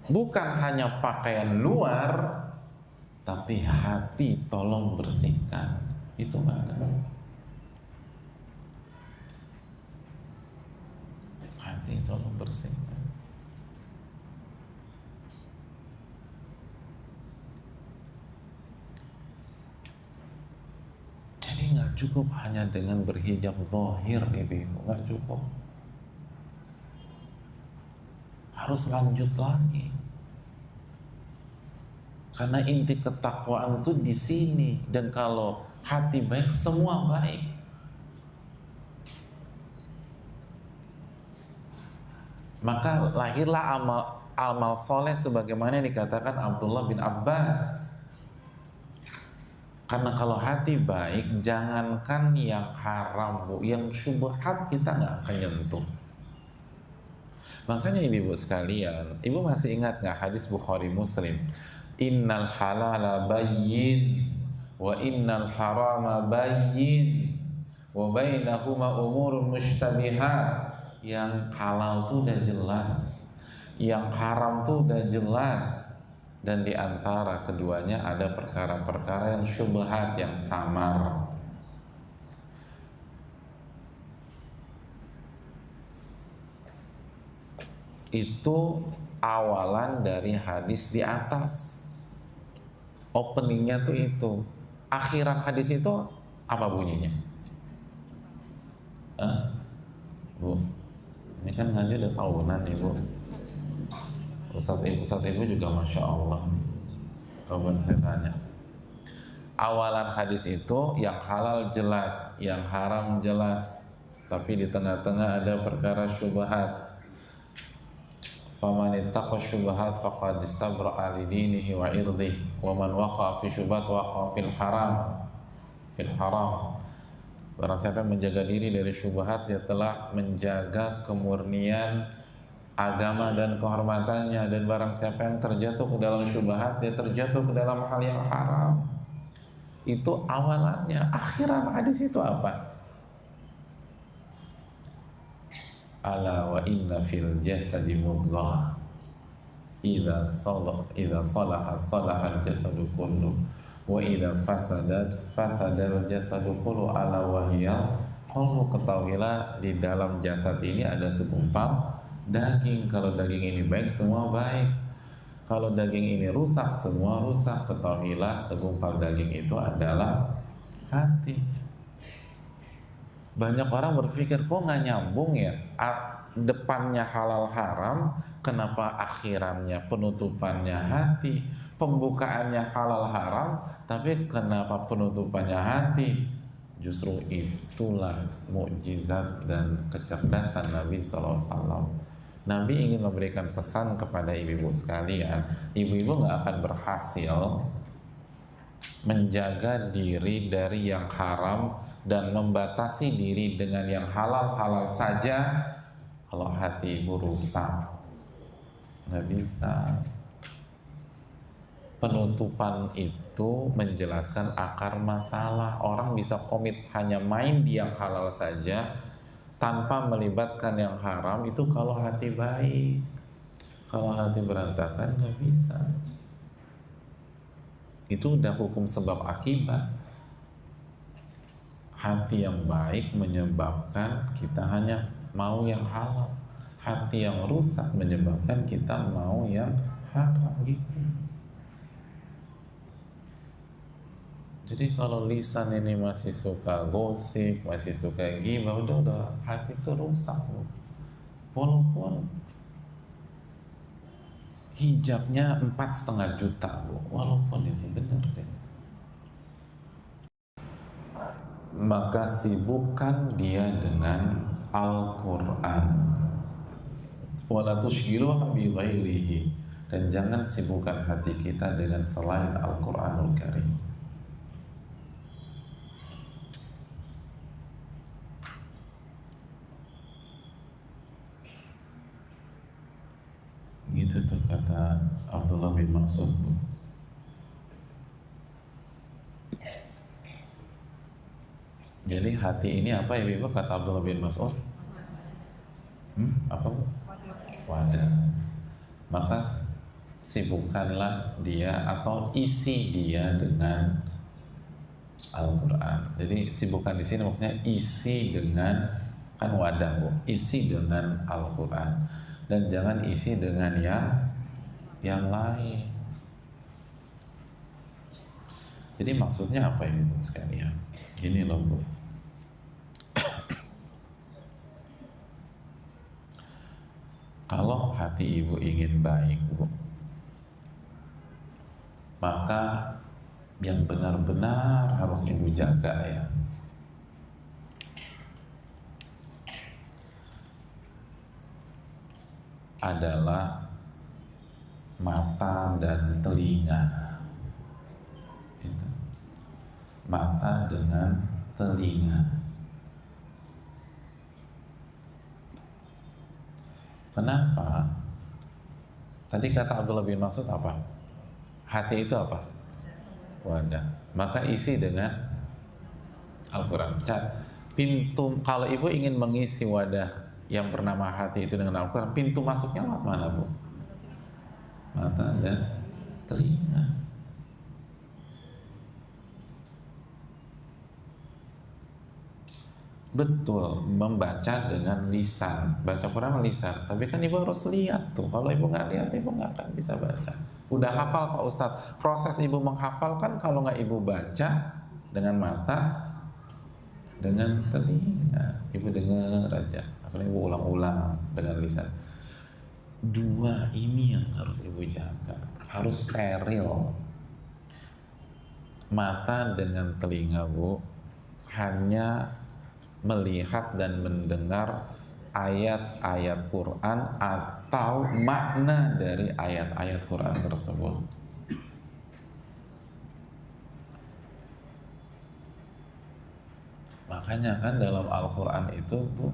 bukan hanya pakaian luar, tapi hati tolong bersihkan. Itu maknanya. Hati tolong bersihkan. Jadi nggak cukup hanya dengan berhijab zahir, ibu-ibu, nggak cukup. Harus lanjut lagi. Karena inti ketakwaan itu di sini, dan kalau hati baik, semua baik. Maka lahirlah amal soleh sebagaimana dikatakan Abdullah bin Abbas. Karena kalau hati baik, jangankan yang haram, Bu, yang syubhat kita nggak akan nyentuh. Makanya ibu-ibu sekalian, ibu masih ingat nggak hadis Bukhari Muslim? Innal halala bayyin wa innal harama bayyin wa bainahuma umurun mushtabihat. Yang halal tuh udah jelas, yang haram tuh udah jelas, dan di antara keduanya ada perkara-perkara yang syubhat, yang samar. Itu awalan dari hadis di atas. Openingnya tuh itu. Akhiran hadis itu apa bunyinya? Bu, ini kan ngaji udah tahunan nih Bu. Ustadz ibu juga Masya Allah. Coba saya tanya. Awalan hadis itu yang halal jelas, yang haram jelas, tapi di tengah-tengah ada perkara syubhat. Faman ittaqa syubhat faqad istabra'a li dinihi wa irdihi wa man waqa'a fi syubhat waqa'a fil haram. Barang siapa yang menjaga diri dari syubhat, dia telah menjaga kemurnian agama dan kehormatannya. Dan barang siapa yang terjatuh ke dalam syubhat, dia terjatuh ke dalam hal yang haram. Itu awalannya. Akhiran hadis itu apa? Ala wa inna fil jasadi mudghah idza salahat salahal jasadu kullu wa idza fasadat fasadal jasadu kullu ala wa hiya qalbu. Ketahuilah di dalam jasad ini ada segumpal daging. Kalau daging ini baik, semua baik. Kalau daging ini rusak, semua rusak. Ketahuilah segumpal daging itu adalah hati. Banyak orang berpikir, kok nggak nyambung ya? Depannya halal haram, kenapa akhirannya penutupannya hati? Pembukaannya halal haram, tapi kenapa penutupannya hati? Justru itulah mukjizat dan kecerdasan Nabi SAW. Nabi ingin memberikan pesan kepada ibu-ibu sekalian. Ibu-ibu nggak akan berhasil menjaga diri dari yang haram dan membatasi diri dengan yang halal-halal saja kalau hati ibu rusak. Nggak bisa. Penutupan itu menjelaskan akar masalah. Orang bisa komit hanya main di yang halal saja tanpa melibatkan yang haram, itu kalau hati baik. Kalau hati berantakan nggak bisa. Itu udah hukum sebab akibat. Hati yang baik menyebabkan kita hanya mau yang halal. Hati yang rusak menyebabkan kita mau yang haram gitu. Jadi kalau lisan ini masih suka gosip, masih suka ghibah, udah hati itu rusak. Walaupun hijabnya 4,5 juta, walaupun itu benar deh. Maka sibukkan dia dengan Al-Quran. Wala tushghiluha bi ghairihi, dan jangan sibukkan hati kita dengan selain Al-Quranul Karim. Gitu tuh kata Abdullah bin Mas'ud. Jadi hati ini apa ya Ibu, kata Abdullah bin Mas'ud? Apa Bu? Wadah. Maka sibukkanlah dia atau isi dia dengan Al-Quran. Jadi sibukkan di sini maksudnya isi dengan, kan wadah Bu, isi dengan Al-Quran. Dan jangan isi dengan yang lain. Jadi maksudnya apa ini sekalian? Gini loh Bu. Kalau hati ibu ingin baik Bu, maka yang benar-benar harus ibu jaga ya, adalah mata dan telinga. Mata dengan telinga. Kenapa? Tadi kata Abdullah bin Mas'ud apa? Hati itu apa? Wadah. Maka isi dengan Al-Quran. Pintu, kalau ibu ingin mengisi wadah yang bernama hati itu dengan Al-Quran, pintu masuknya lewat mana Bu? Mata dan telinga. Betul, membaca dengan lisan. Baca Quran lisan, tapi kan ibu harus lihat tuh. Kalau ibu nggak lihat, ibu nggak akan bisa baca. Udah hafal Pak Ustadz, proses ibu menghafal kan kalau nggak ibu baca dengan mata, dengan telinga, ibu dengar aja. Akhirnya ibu ulang-ulang dengan lisan. Dua ini yang harus ibu jaga, harus steril. Mata dengan telinga Bu hanya melihat dan mendengar ayat-ayat Quran atau makna dari ayat-ayat Quran tersebut. Makanya kan dalam Al-Quran itu Bu,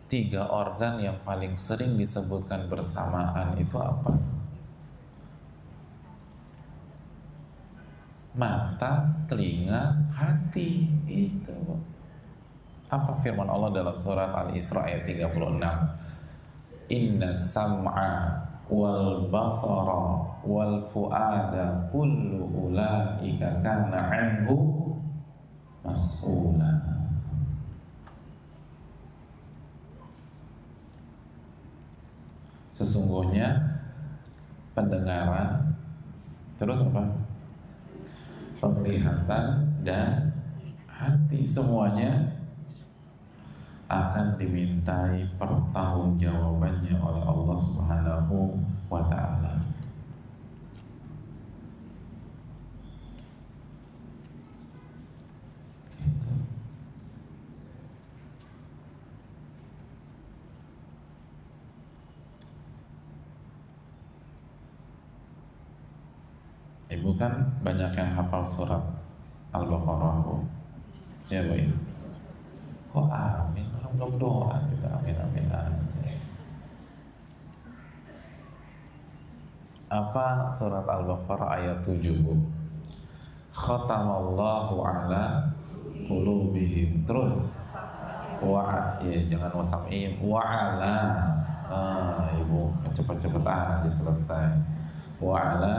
3 organ yang paling sering disebutkan bersamaan itu apa? Mata, telinga, hati. Itu apa firman Allah dalam surat Al-Isra ayat 36? Inna sam'a wal basara wal fu'ada kullu ulaika kana anhu mas'ula. Sesungguhnya pendengaran, terus apa? Penglihatan dan hati, semuanya akan dimintai pertanggungjawabannya oleh Allah Subhanahu wa Ta'ala. Gitu. Ibu kan banyak yang hafal surat Al-Baqarah, Bu. Ya, Bu. Kok amin? Belum doa juga amin amin aja. Apa surat Al-Baqarah ayat 7, Bu? Khatamallahu ala qulubihim. Terus ya jangan wasam'ihim wa ala. Ibu cepet-cepet aja selesai. Wa ala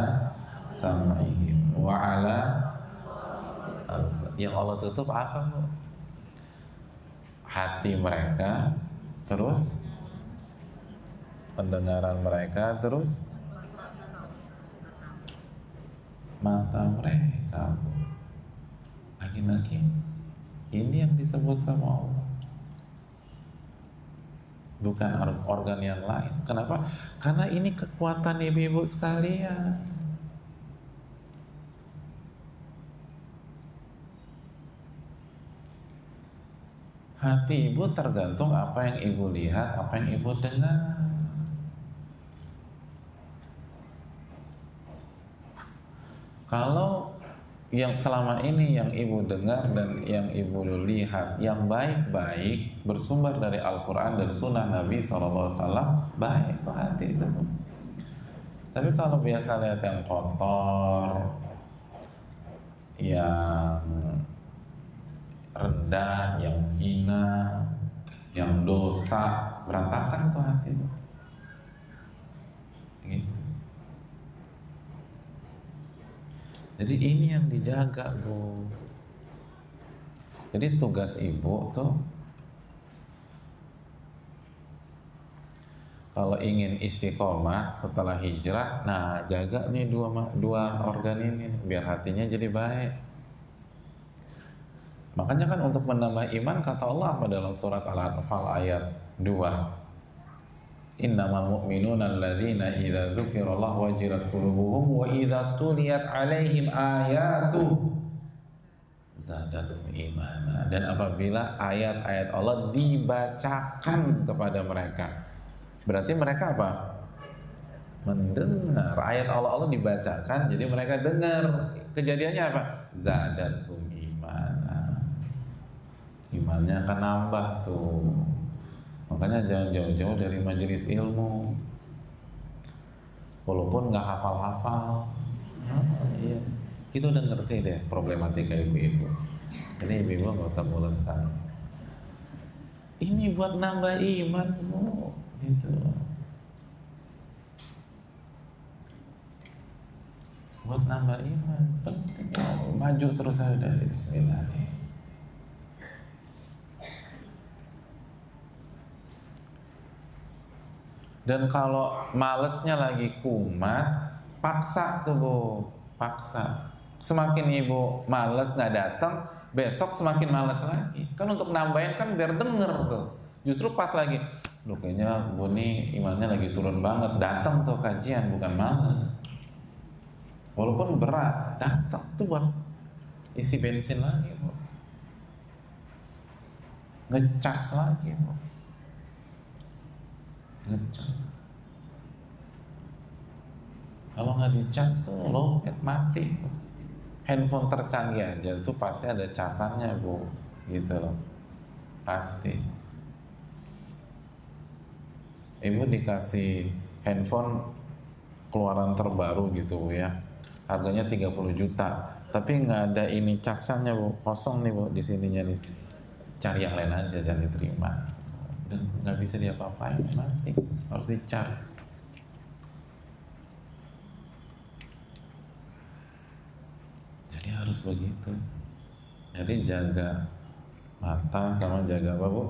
sam'ihim wa ala. Yang Allah tutup apa, Bu? Hati mereka, terus pendengaran mereka, terus mata mereka. Lagi-lagi ini yang disebut sama Allah, bukan organ yang lain. Kenapa? Karena ini kekuatan ibu-ibu sekalian. Hati ibu tergantung apa yang ibu lihat, apa yang ibu dengar. Kalau yang selama ini yang ibu dengar dan yang ibu lihat yang baik-baik bersumber dari Al-Quran dan Sunnah Nabi SAW, baik itu hati itu. Tapi kalau biasa lihat yang kotor, yang rendah, yang hina, yang dosa, berantakan tuh hati. Gitu. Jadi ini yang dijaga, Bu. Jadi tugas ibu tuh kalau ingin istiqomah setelah hijrah, nah jaga nih dua organ ini biar hatinya jadi baik. Makanya kan untuk menambah iman kata Allah apa dalam surat Al-Anfal ayat 2, innamal mu'minuna alladzina idza dzukirallahu wajilat qulubuhum wa idza tuliyat 'alaihim ayatuhu zadatuhum imana. Dan apabila ayat-ayat Allah dibacakan kepada mereka, berarti mereka apa? Mendengar. Ayat Allah dibacakan, jadi mereka dengar. Kejadiannya apa? Zadatuhum imana. Imannya akan nambah tuh. Makanya jangan jauh-jauh dari majelis ilmu, walaupun nggak hafal-hafal. Iya, kita udah ngerti deh problematika ibu-ibu. Ini ibu-ibu nggak usah mulesan. Ini buat nambah iman, Bu. Gitu. Buat nambah iman, penting. Maju terus aja dari Bismillah. Dan kalau malesnya lagi kumat, paksa tuh, Bu, paksa. Semakin ibu males nggak datang, besok semakin males lagi. Kan untuk nambahin kan biar denger tuh. Justru pas lagi, loh kayaknya Bu nih imannya lagi turun banget, datang tuh kajian, bukan males. Walaupun berat, datang tuh buat isi bensin lagi, Bu. Ngecas lagi, Bu. Ngecas. Kalau nggak dicas tuh loket mati. Handphone tercanggih aja tuh pasti ada casannya, Bu, gitu loh, pasti. Ibu dikasih handphone keluaran terbaru gitu, Bu, ya, harganya 30 juta, tapi nggak ada ini casannya, Bu, kosong nih, Bu, di sininya nih. Cari yang lain aja dan diterima. Dan nggak bisa diapa-apain, mati, harus dicas. Jadi harus begitu. Jadi jaga mata sama jaga apa, Bu?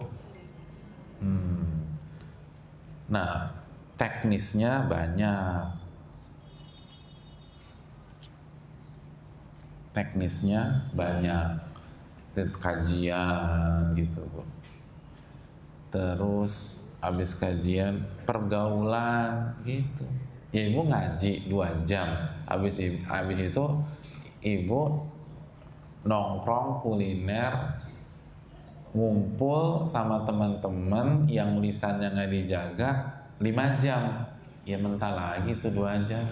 Nah, teknisnya banyak, kajian gitu Bu. Terus habis kajian pergaulan gitu. Ya ibu ngaji 2 jam, habis itu ibu nongkrong kuliner, ngumpul sama teman-teman yang lisannya nggak dijaga 5 jam, ya mentah lagi tuh 2 jam.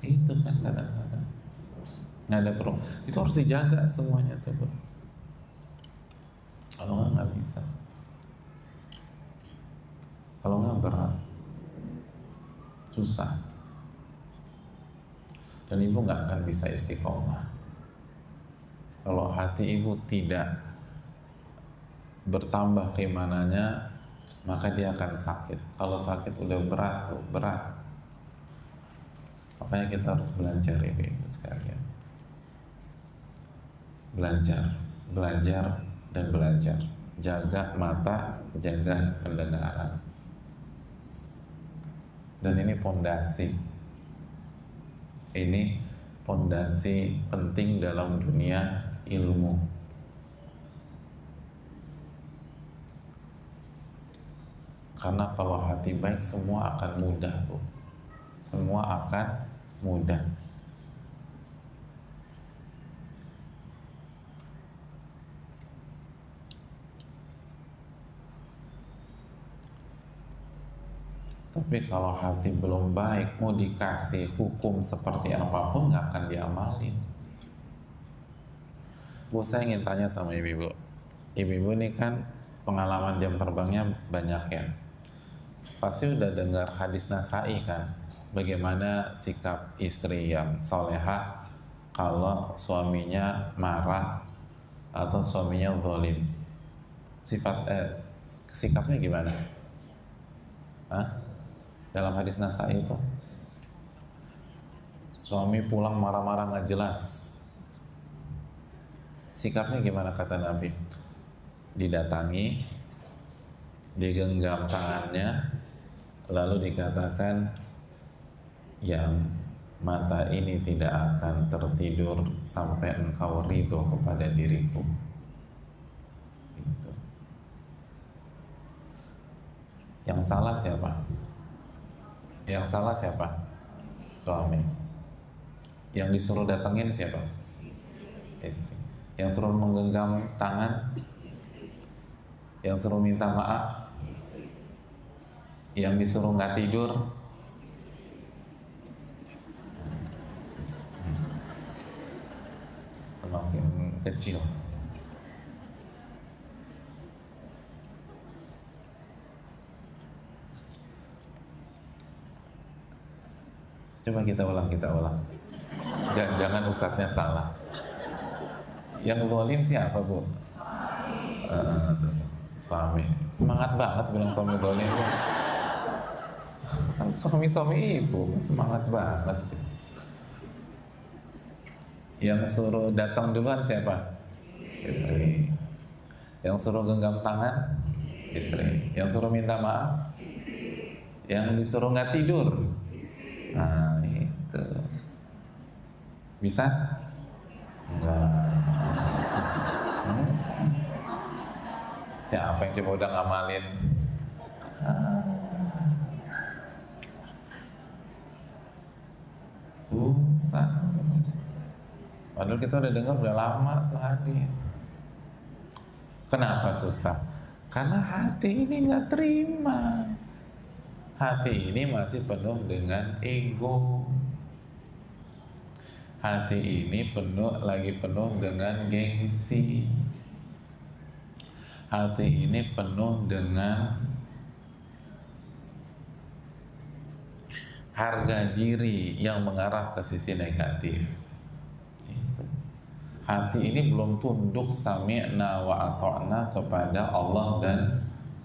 Itu kan kadang-kadang nggak ada perlu, itu harus dijaga semuanya tuh Bu. Kalau nggak bisa, kalau nggak berat, susah, dan ibu nggak akan bisa istiqomah kalau hati ibu tidak bertambah keimanannya, maka dia akan sakit. Kalau sakit udah berat tuh, berat. Makanya kita harus belajar ini sekalian. Belajar dan belajar. Jaga mata, jaga pendengaran. Dan ini pondasi. Ini pondasi penting dalam dunia ilmu. Karena kalau hati baik, semua akan mudah Bu. Semua akan mudah. Tapi kalau hati belum baik, mau dikasih hukum seperti apapun nggak akan diamalin. Bu, saya ingin tanya sama ibu-ibu. Ibu-ibu ini kan pengalaman jam terbangnya banyak ya. Pasti udah dengar hadis Nasai kan, bagaimana sikap istri yang solehah kalau suaminya marah atau suaminya zalim. Sikapnya gimana? Hah? Dalam hadis Nasai itu, suami pulang marah-marah nggak jelas, sikapnya gimana kata Nabi? Didatangi, digenggam tangannya, lalu dikatakan, yang mata ini tidak akan tertidur sampai engkau ridho kepada diriku. Gitu. Yang salah siapa? Yang salah siapa? Suami. Yang disuruh datengin siapa? Istri. Yang suruh menggenggam tangan, yang suruh minta maaf, yang disuruh nggak tidur, semakin kecil. Coba kita ulang. Jangan ustadznya salah. Yang zalim siapa Bu? Suami. Semangat banget bilang suami zalim. Kan suami ibu semangat banget sih. Yang suruh datang duluan siapa? Istri. Yang suruh genggam tangan? Istri. Yang suruh minta maaf? Yang disuruh nggak tidur? Nah itu bisa? Enggak. Siapa yang coba udah ngamalin? Susah. Padahal kita udah dengar udah lama tuh hadis. Kenapa susah? Karena hati ini nggak terima. Hati ini masih penuh dengan ego. Hati ini lagi penuh dengan gengsi. Hati ini penuh dengan harga diri yang mengarah ke sisi negatif. Hati ini belum tunduk sami'na wa ata'na kepada Allah dan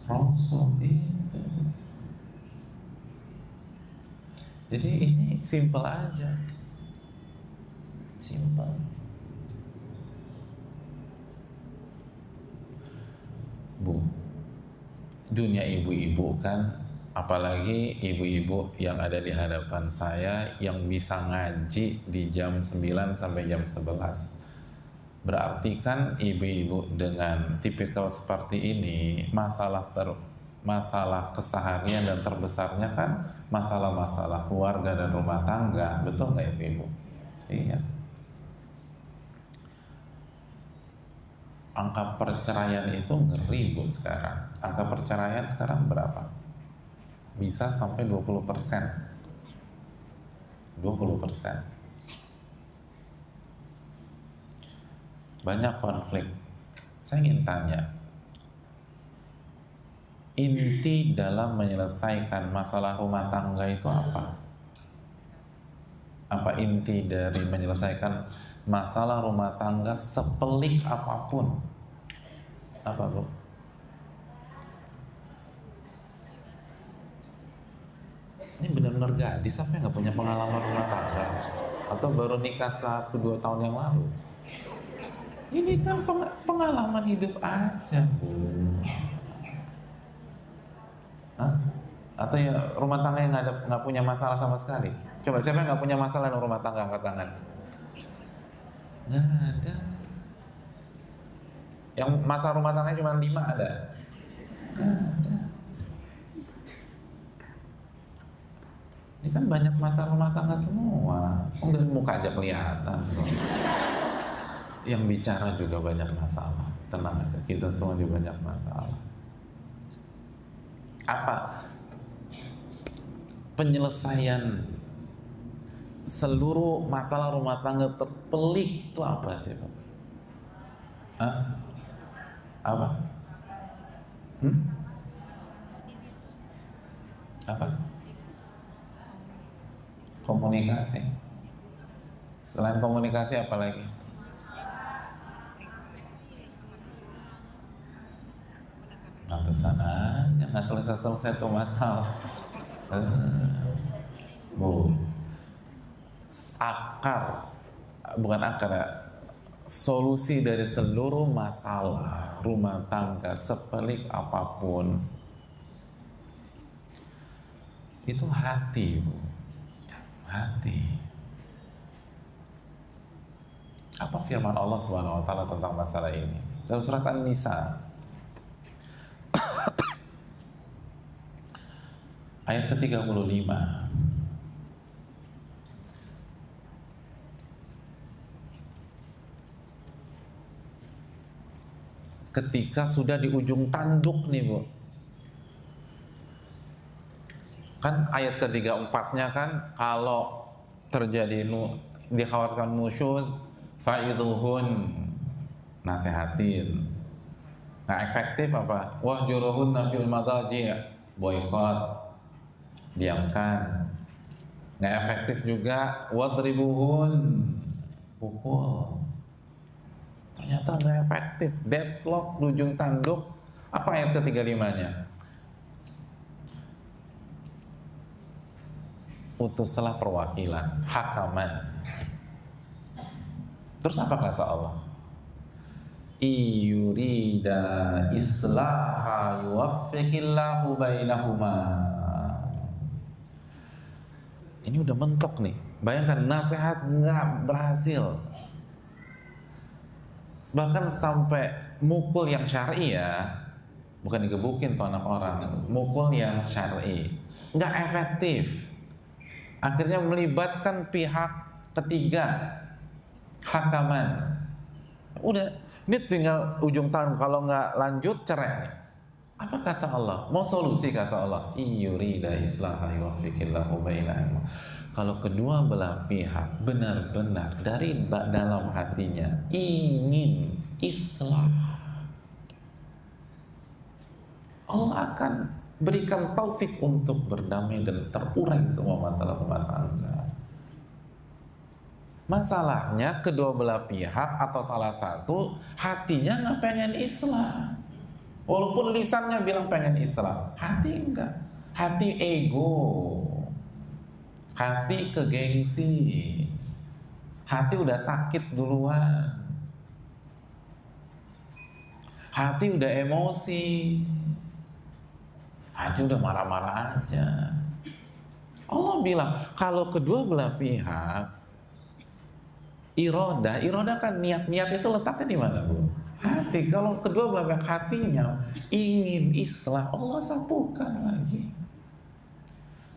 Rasul itu. Jadi ini simple aja, simple. Bu, dunia ibu-ibu kan Apalagi ibu-ibu yang ada di hadapan saya yang bisa ngaji di jam 9 sampai jam 11. Berarti kan ibu-ibu dengan tipikal seperti ini, masalah keseharian dan terbesarnya kan masalah-masalah keluarga dan rumah tangga. Betul nggak ibu-ibu? Iya. Angka perceraian itu ngeri bu sekarang. Angka perceraian sekarang berapa? Bisa sampai 20%. 20%. Banyak konflik. Saya ingin tanya, inti dalam menyelesaikan masalah rumah tangga itu apa? Apa inti dari menyelesaikan masalah rumah tangga sepelik apapun? Apa bu? Ini benar-benar gadis sampai nggak punya pengalaman rumah tangga, atau baru nikah 1-2 tahun yang lalu? Ini kan pengalaman hidup aja bu. Hah? Atau ya rumah tangga yang nggak punya masalah sama sekali? Coba siapa yang nggak punya masalah dengan rumah tangga, angkat tangan. Nggak ada. Yang masalah rumah tangga cuma 5 ada? Nggak ada. Ini kan banyak masalah rumah tangga semua. Dari muka aja kelihatan. Yang bicara juga banyak masalah. Tenang aja, kita semua juga banyak masalah. Apa penyelesaian seluruh masalah rumah tangga terpelik itu apa sih Pak? Hah? Apa? Apa? Komunikasi. Selain komunikasi apa lagi? Pantesan aja nggak selesai-selesai tuh masalah. Bu, bukan akar ya, solusi dari seluruh masalah rumah tangga sepelik apapun itu hati bu. Hati. Apa firman Allah Subhanahu wa taala tentang masalah ini? Dalam surat An-Nisa ayat ke-35. Ketika sudah di ujung tanduk nih bu, kan ayat ke-34-nya kan kalau terjadi dikhawatirkan nusyuz fa'idhuhun, nasehatin. Nggak efektif apa? Wahjuruhunna fil madaji', boykot, diamkan. Nggak efektif juga wadribuhun, pukul. Ternyata nggak efektif, deadlock, ujung tanduk. Apa ayat ke-35-nya? Utuslah perwakilan, hakaman. Terus apa kata Allah? Iyurida islaha yuwaffiqillahu bainahuma. Ini udah mentok nih. Bayangkan nasihat nggak berhasil. Bahkan sampai mukul yang syar'i ya, bukan digebukin tuh anak orang, mukul yang syar'i, nggak efektif. Akhirnya melibatkan pihak ketiga, hakaman. Udah, ini tinggal ujung tahun, kalau nggak lanjut cerai. Apa kata Allah? Mau solusi kata Allah? Iyurida islaha yuwaffiqillahu bainahuma. Kalau kedua belah pihak benar-benar dari dalam hatinya ingin islah, Allah akan berikan taufik untuk berdamai dan terurai semua masalah rumah tangga. Masalahnya kedua belah pihak atau salah satu hatinya nggak pengen islah, walaupun lisannya bilang pengen islah, hati enggak, hati ego, hati kegengsi, hati udah sakit duluan, hati udah emosi, hati udah marah-marah aja. Allah bilang kalau kedua belah pihak irodah kan niat itu letaknya di mana, Bu? Hati. Kalau kedua belah pihak hatinya ingin islah, Allah satukan lagi.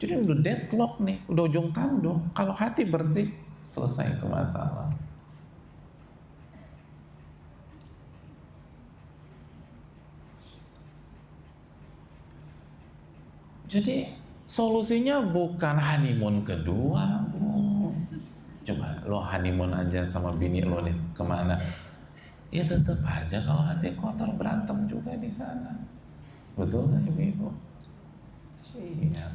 Jadi udah deadlock nih, udah ujung tanduk. Kalau hati bersih, selesai itu masalah. Jadi solusinya bukan honeymoon kedua, Bu. Coba lo honeymoon aja sama bini lo nih kemana? Ya tetap aja kalau hati kotor berantem juga di sana. Betul nggak ibu-ibu? Iya.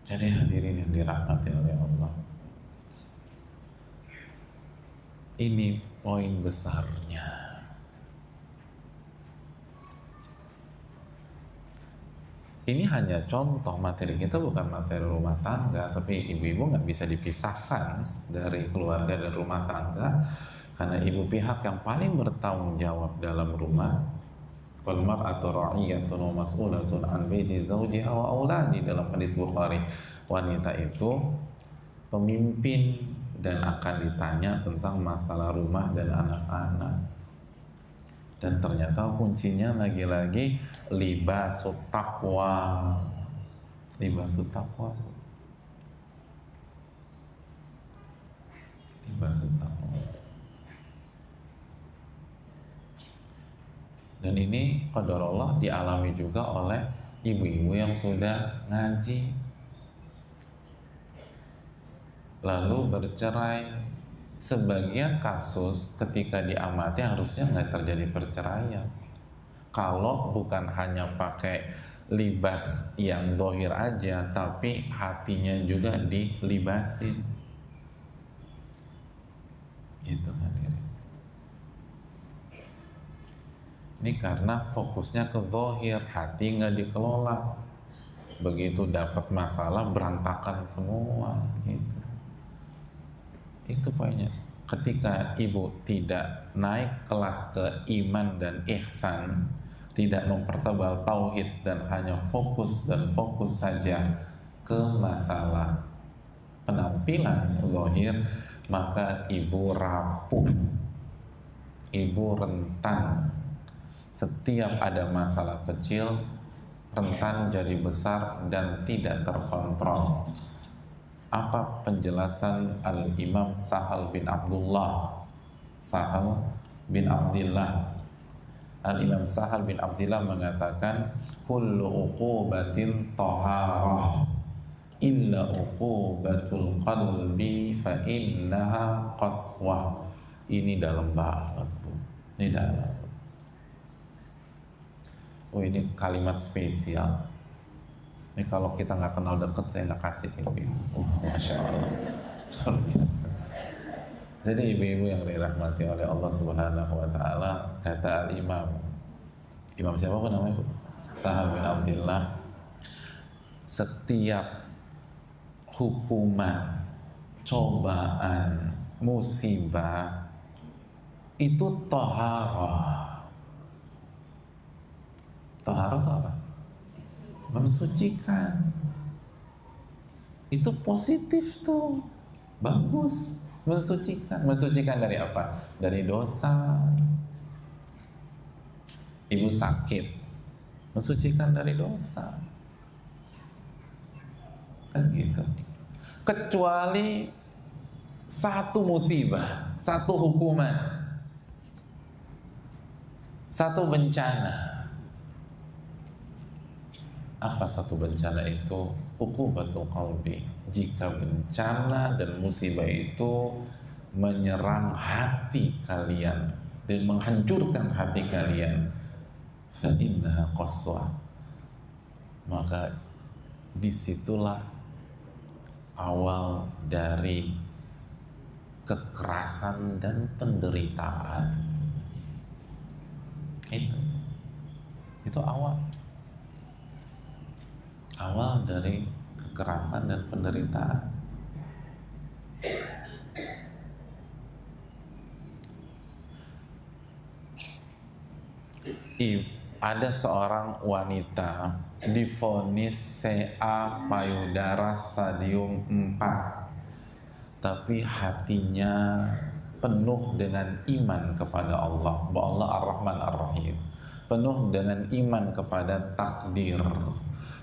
Jadi hadirin yang dirahmati oleh Allah, ini poin besarnya. Ini hanya contoh, materi kita bukan materi rumah tangga, tapi ibu-ibu nggak bisa dipisahkan dari keluarga dan rumah tangga, karena ibu pihak yang paling bertanggung jawab dalam rumah. Wal mar'atu ra'iyatun wa mas'ulatun an baiti zawjiha wa auladi, dalam hadis Bukhari. Wanita itu pemimpin dan akan ditanya tentang masalah rumah dan anak-anak. Dan ternyata kuncinya lagi-lagi libasut taqwa. Libasut taqwa. Libasut taqwa. Dan ini qadarullah dialami juga oleh ibu-ibu yang sudah ngaji lalu bercerai. Sebagian kasus ketika diamati harusnya nggak terjadi perceraian kalau bukan hanya pakai libas yang dohir aja, tapi hatinya juga dilibasin. Itu hadirin. Ini karena fokusnya ke dohir, hati nggak dikelola. Begitu dapat masalah berantakan semua gitu. Itu poinnya. Ketika ibu tidak naik kelas ke iman dan ihsan, tidak mempertebal tauhid dan hanya fokus saja ke masalah penampilan zahir, maka ibu rapuh, ibu rentan. Setiap ada masalah kecil, rentan jadi besar dan tidak terkontrol. Apa penjelasan Al-Imam Sahal bin Abdullah? Al-Imam Sahal bin Abdullah mengatakan, kullu uqubatin taharah illa uqubatul qalbi fa innaha qaswah. Ini dalam banget, Bu. Ini dalam. Oh, ini kalimat spesial. Ini kalau kita nggak kenal deket, saya nggak kasih ini. Masya Allah. Jadi ibu-ibu yang dirahmati oleh Allah Subhanahu Wa Taala, kata Al-Imam siapa pun namanya, Sahal bin Abdullah, setiap hukuman, cobaan, musibah itu taharah. Taharah itu apa? Mensucikan. Itu positif tuh, bagus. Mensucikan dari apa? Dari dosa. Ibu sakit, mensucikan dari dosa, kan gitu. Kecuali satu musibah, satu hukuman, satu bencana. Apa satu bencana itu? Uqubatul qalbi. Jika bencana dan musibah itu menyerang hati kalian dan menghancurkan hati kalian, fa innaha qaswah, maka disitulah awal dari kekerasan dan penderitaan. Itu awal dari kekerasan dan penderitaan. ada seorang wanita divonis CA payudara stadium 4, tapi hatinya penuh dengan iman kepada Allah, bahwa Allah Ar-Rahman Ar-Rahim, penuh dengan iman kepada takdir,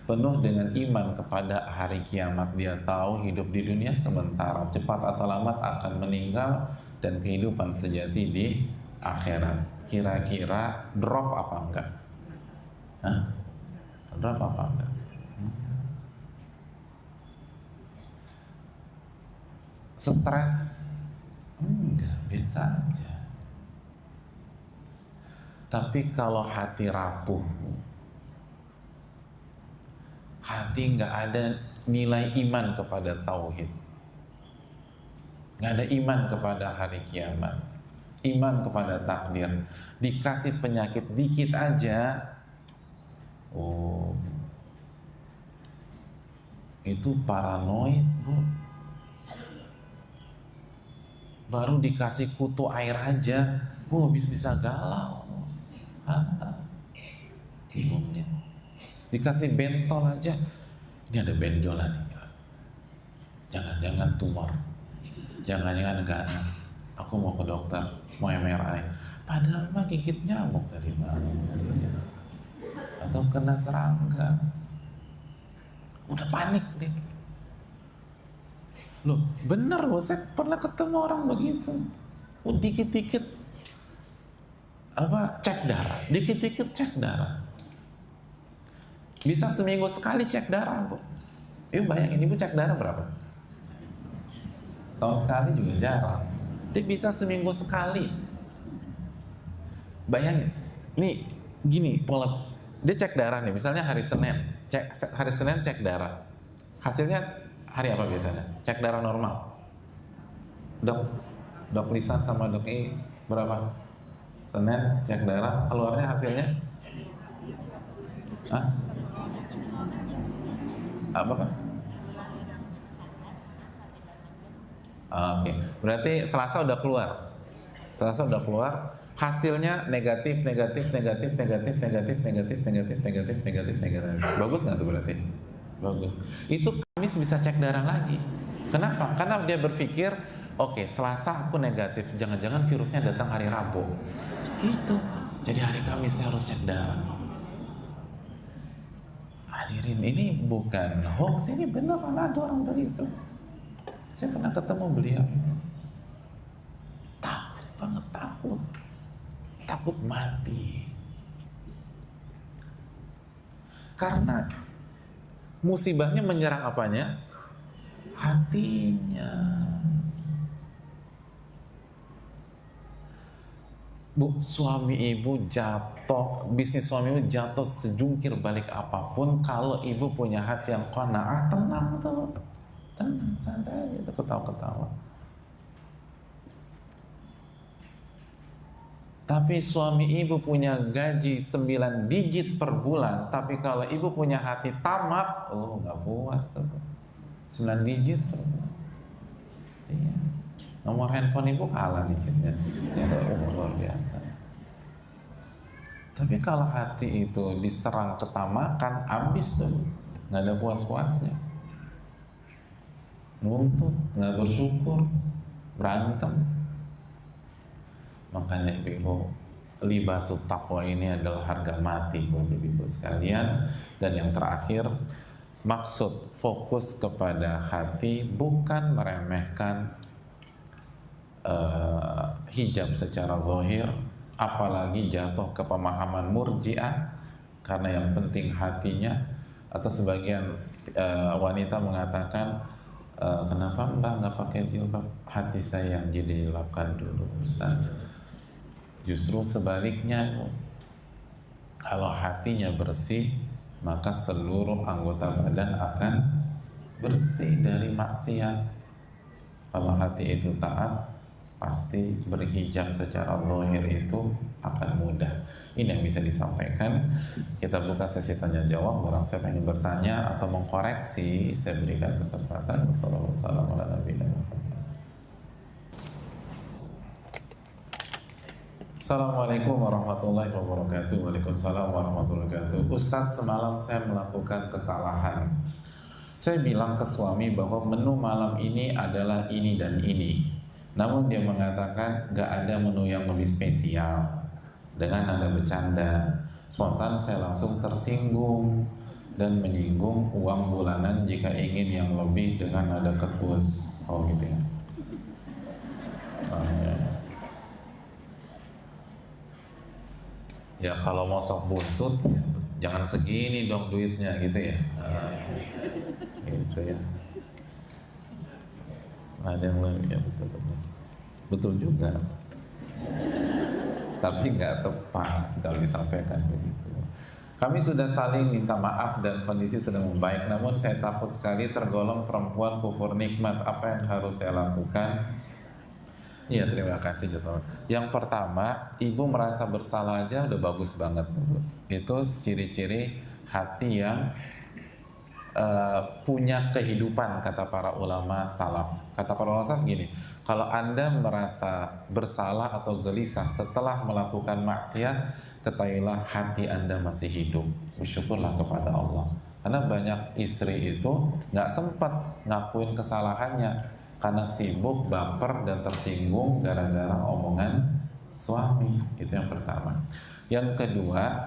penuh dengan iman kepada hari kiamat. Dia tahu hidup di dunia sementara, cepat atau lambat akan meninggal, dan kehidupan sejati di akhirat. Kira-kira drop apa enggak? Hah? Drop apa enggak? Stres? Enggak, biasa aja. Tapi kalau hati rapuh, hati nggak ada nilai iman kepada tauhid, nggak ada iman kepada hari kiamat, iman kepada takdir, dikasih penyakit dikit aja, oh, itu paranoid, Bu. Baru dikasih kutu air aja, bisa galau. Bingung dia. Dikasih bentol aja, ini ada benjolan nih. Jangan-jangan tumor, jangan-jangan ganas. Aku mau ke dokter, mau MRI. Padahal mah gigit nyamuk tadi malam, atau kena serangga. Udah panik deh. Loh, bener loh, saya pernah ketemu orang begitu. Dikit-dikit cek darah, dikit-dikit cek darah. Bisa seminggu sekali cek darah, Bu. Ibu bayangin, Ibu cek darah berapa? Setahun sekali juga jarang. Dia bisa seminggu sekali. Bayangin, nih gini pola. Dia cek darah nih, misalnya hari Senin, cek darah. Hasilnya hari apa biasanya? Cek darah normal. Dok lisan sama dok I berapa? Senin cek darah, keluarnya hasilnya apa Pak? Oke, berarti Selasa udah keluar, hasilnya negatif. Bagus nggak tuh berarti? Bagus. Itu Kamis bisa cek darah lagi. Kenapa? Karena dia berpikir, oke, Selasa aku negatif, jangan-jangan virusnya datang hari Rabu. Gitu. Jadi hari Kamis saya harus cek darah. Hadirin, ini bukan hoax, ini beneran ada orang begitu. Saya pernah ketemu beliau itu. Takut banget, takut mati. Karena musibahnya menyerang apanya? Hatinya. Bu, suami ibu jatuh, bisnis suami ibu jatuh sejungkir balik apapun, kalau ibu punya hati yang qanaah, tenang tuh, tenang, santai gitu, ketawa-ketawa. Tapi suami ibu punya gaji 9 digit per bulan, tapi kalau ibu punya hati tamak, nggak puas tuh, 9 digit per bulan. Iya. Nomor handphone ibu kalah digitnya, ya luar biasa. Tapi kalau hati itu diserang ketamakan, habis tuh, nggak ada puas-puasnya, nuntut, nggak bersyukur, berantem. Makanya ibu, libasut taqwa ini adalah harga mati buat ibu sekalian. Dan yang terakhir, maksud fokus kepada hati bukan meremehkan hijab secara zahir, apalagi jatuh ke pemahaman murji'ah, karena yang penting hatinya. Atau sebagian wanita mengatakan, kenapa Mbak nggak pakai jilbab? Hati saya yang dijilbabkan dulu, Ustaz. Justru sebaliknya, kalau hatinya bersih, maka seluruh anggota badan akan bersih dari maksiat. Kalau hati itu taat, pasti berhijab secara zahir itu akan mudah. Ini yang bisa disampaikan. Kita buka sesi tanya jawab. Barang siapa yang ingin bertanya atau mengkoreksi, saya berikan kesempatan. Wassalamualaikum warahmatullahi wabarakatuh. Assalamualaikum warahmatullahi wabarakatuh. Waalaikumsalam warahmatullahi wabarakatuh. Ustadz, semalam saya melakukan kesalahan. Saya bilang ke suami bahwa menu malam ini adalah ini dan ini. Namun dia mengatakan gak ada menu yang lebih spesial. Dengan nada bercanda, spontan saya langsung tersinggung dan menyinggung uang bulanan jika ingin yang lebih dengan nada ketus. Oh gitu ya. Ya kalau mau sok buntut, jangan segini dong duitnya gitu ya. Gitu ya. Ada yang lain ya, betul juga. Tapi nggak tepat kalau disampaikan begitu. Kami sudah saling minta maaf dan kondisi sedang membaik, namun saya takut sekali tergolong perempuan kufur nikmat. Apa yang harus saya lakukan? Iya, terima kasih Jasmine. Yang pertama, ibu merasa bersalah aja udah bagus banget tuh. Itu ciri-ciri hati yang punya kehidupan, kata para ulama salaf. Kata para ulama salaf gini, kalau Anda merasa bersalah atau gelisah setelah melakukan maksiat, ketahuilah hati Anda masih hidup. Bersyukurlah kepada Allah. Karena banyak istri itu nggak sempat ngakuin kesalahannya karena sibuk, baper, dan tersinggung gara-gara omongan suami. Itu yang pertama. Yang kedua,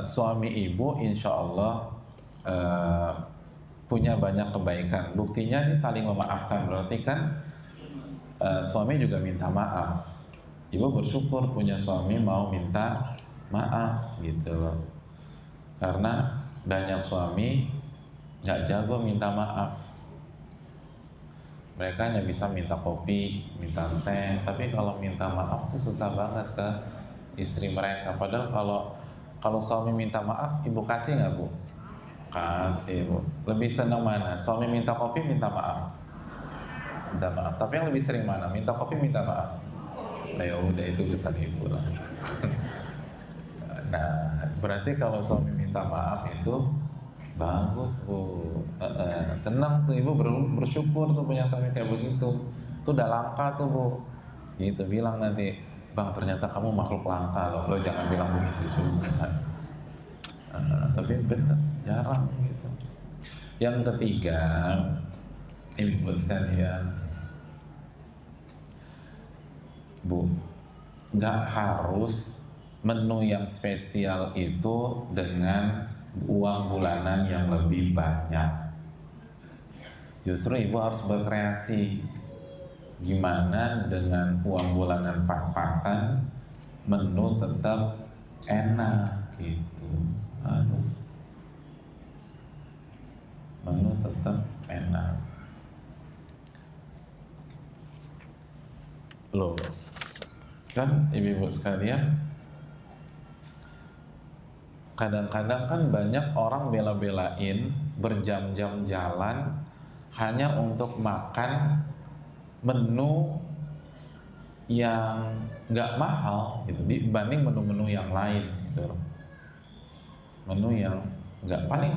suami ibu insya Allah punya banyak kebaikan. Buktinya ini saling memaafkan. Berarti kan suami juga minta maaf. Ibu bersyukur punya suami mau minta maaf gitu loh. Karena banyak suami nggak jago minta maaf. Mereka hanya bisa minta kopi, minta teh, tapi kalau minta maaf tuh susah banget ke istri mereka. Padahal kalau suami minta maaf, ibu kasih nggak bu? Kasih bu. Lebih senang mana? Suami minta kopi, minta maaf. Minta maaf. Tapi yang lebih sering mana? Minta kopi, minta maaf. Nah ya udah, itu urusan ibu lah. Nah berarti kalau suami minta maaf itu bagus bu, senang tuh ibu, bersyukur tuh punya suami kayak begitu. Itu udah langka tuh bu. Gitu bilang nanti, bang ternyata kamu makhluk langka loh. Lo jangan bilang begitu juga. Tapi bener, jarang gitu. Yang ketiga, ibu sekalian, bu, nggak harus menu yang spesial itu dengan uang bulanan yang lebih banyak. Justru ibu harus berkreasi. Gimana dengan uang bulanan pas-pasan, menu tetap enak gitu. Harus menu tetap enak. Loh, kan ibu-ibu sekalian, kadang-kadang kan banyak orang bela-belain berjam-jam jalan hanya untuk makan menu yang nggak mahal gitu dibanding menu-menu yang lain gitu. Menu yang nggak paling,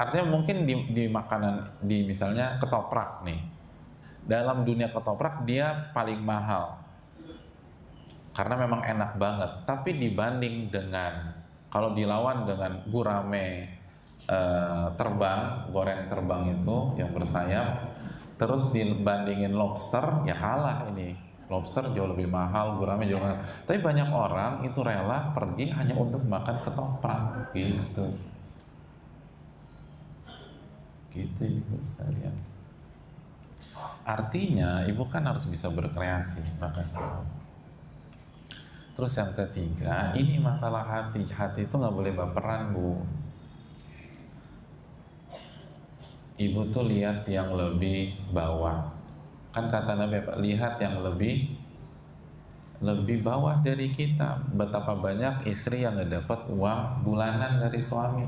artinya mungkin di makanan, di misalnya ketoprak nih, dalam dunia ketoprak dia paling mahal karena memang enak banget, tapi dibanding dengan, kalau dilawan dengan gurame terbang, goreng terbang itu yang bersayap, terus dibandingin lobster, ya kalah ini. Lobster jauh lebih mahal, gurame jauh mahal. Tapi banyak orang itu rela pergi hanya untuk makan ketoprak gitu. Gitu ibu sekalian. Artinya ibu kan harus bisa berkreasi. Makasih. Terus yang ketiga, ini masalah hati. Hati itu nggak boleh baperan bu. Ibu tuh lihat yang lebih bawah. Kan kata Nabi, lihat yang lebih bawah dari kita. Betapa banyak istri yang nggak dapat uang bulanan dari suami.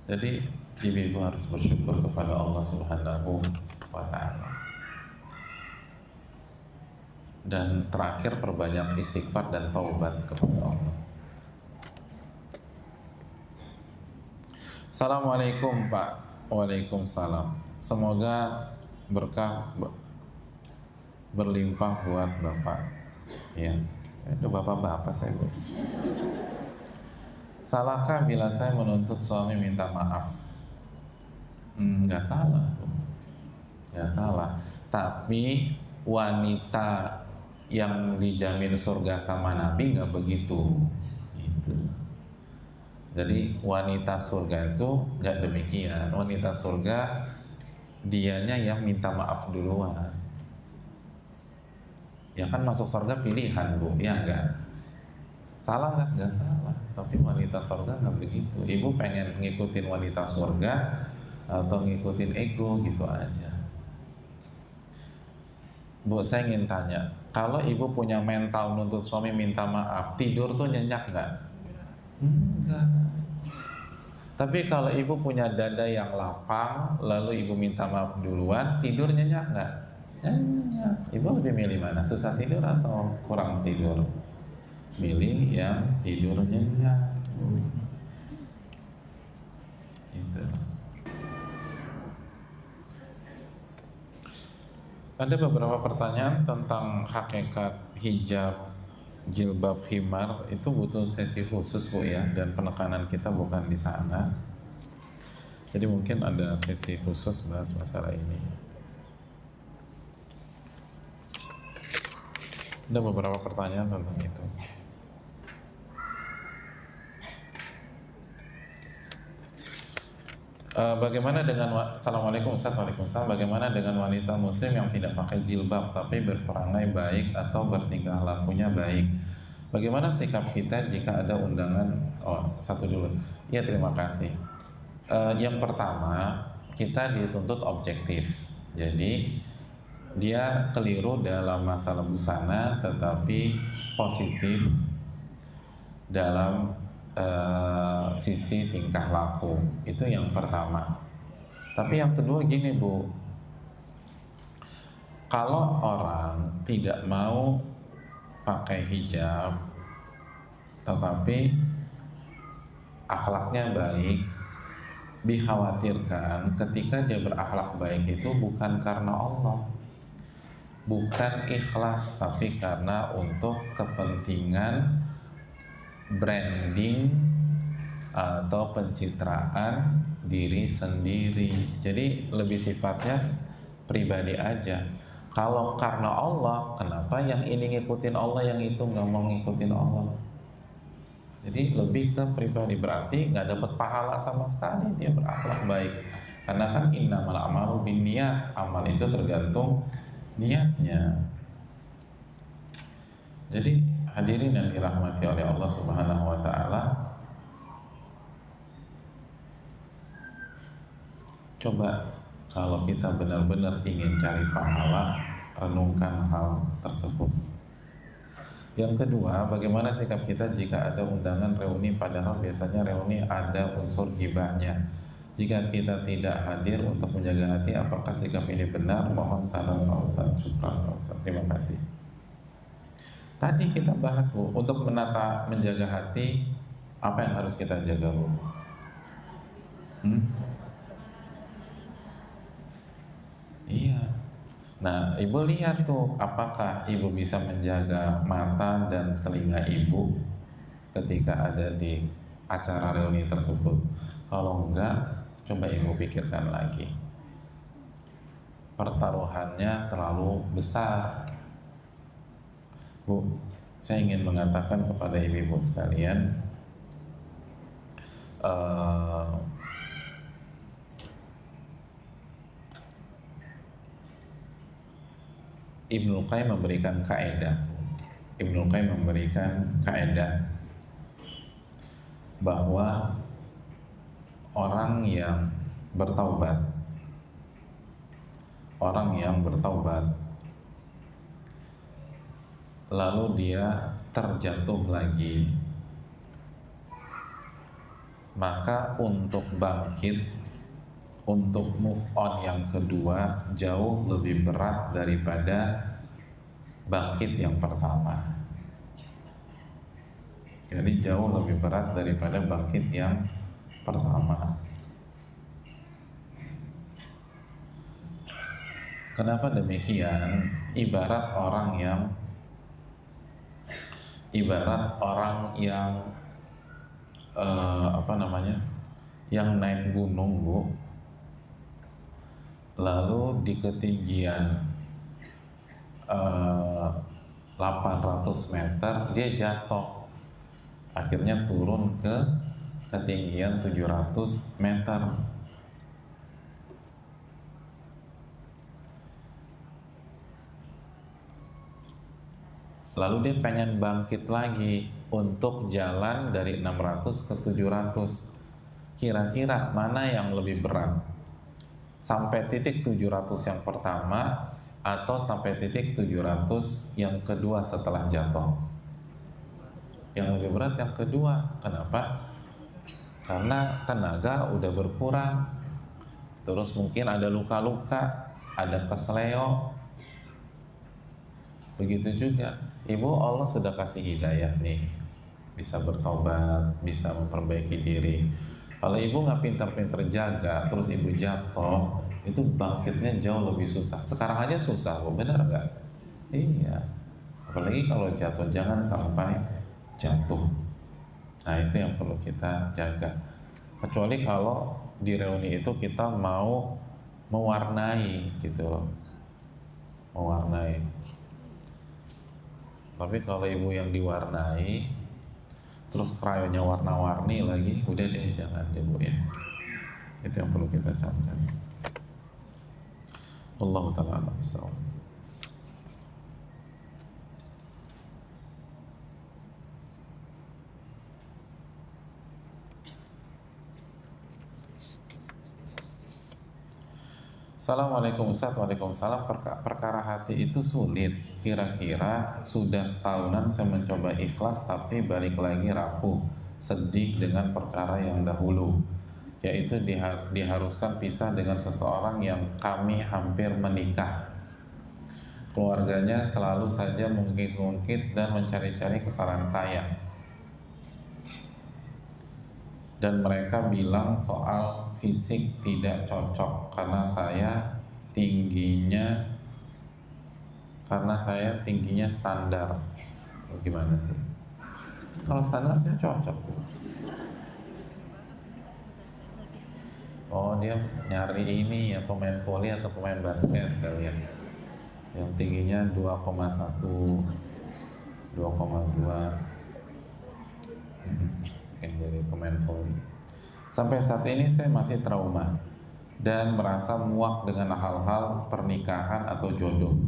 Jadi ibu harus bersyukur kepada Allah Subhanahu wa Ta'ala. Dan terakhir, perbanyak istighfar dan taubat kepada Allah. Assalamualaikum Pak. Waalaikumsalam. Semoga berkah berlimpah buat Bapak. Ya, itu bapak-bapak saya, Bu. Salahkah bila saya menuntut suami minta maaf? Nggak salah, Bu. Nggak salah. Tapi wanita yang dijamin surga sama Nabi nggak begitu. Gitu. Jadi wanita surga itu nggak demikian. Wanita surga dianya yang minta maaf duluan. Ya kan masuk surga pilihan, Bu, ya enggak? Salah nggak? Nggak salah. Tapi wanita surga nggak begitu. Ibu pengen ngikutin wanita surga atau ngikutin ego gitu aja. Bu, saya ingin tanya, kalau ibu punya mental nuntut suami minta maaf, tidur tuh nyenyak nggak? Enggak. Tapi kalau ibu punya dada yang lapang, lalu ibu minta maaf duluan, tidur nyenyak nggak? Nyenyak. Ibu lebih milih mana? Susah tidur atau kurang tidur? Milih yang tidur nyenyak. Itu. Ada beberapa pertanyaan tentang hakikat hijab, jilbab, himar. Itu butuh sesi khusus, Bu, ya, dan penekanan kita bukan di sana. Jadi mungkin ada sesi khusus bahas masalah ini. Ada beberapa pertanyaan tentang itu. Bagaimana dengan Assalamualaikum Ustaz. Waalaikumsalam. Bagaimana dengan wanita muslim yang tidak pakai jilbab tapi berperangai baik atau bertingkah lakunya baik? Bagaimana sikap kita jika ada undangan? Oh, satu dulu. Ya, terima kasih. Yang pertama, kita dituntut objektif. Jadi dia keliru dalam masalah busana, tetapi positif dalam sisi tingkah laku. Itu yang pertama. Tapi yang kedua gini, Bu, kalau orang tidak mau pakai hijab tetapi akhlaknya baik, dikhawatirkan ketika dia berakhlak baik itu bukan karena Allah, bukan ikhlas, tapi karena untuk kepentingan branding atau pencitraan diri sendiri. Jadi lebih sifatnya pribadi aja. Kalau karena Allah, kenapa yang ini ngikutin Allah, yang itu nggak mau ngikutin Allah? Jadi lebih ke pribadi, berarti nggak dapat pahala sama sekali dia berakhlak baik. Karena kan innamal a'malu binniyat, amal itu tergantung niatnya. Jadi hadirin yang dirahmati oleh Allah Subhanahu wa taala, coba kalau kita benar-benar ingin cari pahala, renungkan hal tersebut. Yang kedua, bagaimana sikap kita jika ada undangan reuni padahal biasanya reuni ada unsur gibahnya? Jika kita tidak hadir untuk menjaga hati, apakah sikap ini benar? Mohon saran Pak Ustaz. Syukran Pak Ustaz. Terima kasih. Tadi kita bahas, Bu, untuk menjaga hati, apa yang harus kita jaga, Bu? Iya. Nah, ibu lihat tuh, apakah ibu bisa menjaga mata dan telinga ibu ketika ada di acara reuni tersebut? Kalau enggak, coba ibu pikirkan lagi. Pertaruhannya terlalu besar. Bu, saya ingin mengatakan kepada ibu-ibu sekalian, Ibnu Qayyim memberikan kaidah bahwa orang yang bertaubat lalu dia terjatuh lagi, maka untuk bangkit, untuk move on yang kedua jauh lebih berat daripada bangkit yang pertama. Jadi jauh lebih berat daripada bangkit yang pertama. Kenapa demikian? Ibarat orang yang ibarat orang yang yang naik gunung, Bu, lalu di ketinggian 800 meter dia jatuh, akhirnya turun ke ketinggian 700 meter. Lalu dia pengen bangkit lagi untuk jalan dari 600 ke 700. Kira-kira mana yang lebih berat? Sampai titik 700 yang pertama atau sampai titik 700 yang kedua setelah jatuh? Yang lebih berat yang kedua. Kenapa? Karena tenaga udah berkurang, terus mungkin ada luka-luka, ada kesleo. Begitu juga ibu, Allah sudah kasih hidayah nih, bisa bertobat, bisa memperbaiki diri. Kalau ibu nggak pintar-pintar jaga, terus ibu jatuh, itu bangkitnya jauh lebih susah. Sekarang aja susah, Bu, benar nggak? Iya. Apalagi kalau jatuh, jangan sampai jatuh. Nah, itu yang perlu kita jaga. Kecuali kalau di reuni itu kita mau mewarnai gitu loh, mewarnai. Tapi kalau ibu yang diwarnai terus krayonnya warna-warni lagi, udah deh, jangan deh, Bu, ya. Itu yang perlu kita camkan. Allah ta'ala a'lam bishawab. Assalamualaikum Ustaz. Waalaikumsalam. Perkara hati itu sulit. Kira-kira sudah setahunan saya mencoba ikhlas, tapi balik lagi rapuh, sedih dengan perkara yang dahulu, yaitu diharuskan pisah dengan seseorang yang kami hampir menikah. Keluarganya selalu saja mengungkit-ungkit dan mencari-cari kesalahan saya, dan mereka bilang soal fisik tidak cocok karena saya tingginya standar. Gimana sih? Kalau standar saya cocok. Oh, dia nyari ini ya, pemain voli atau pemain basket kali ya, yang tingginya 2,1, 2,2, mungkin jadi pemain voli. Sampai saat ini saya masih trauma dan merasa muak dengan hal-hal pernikahan atau jodoh.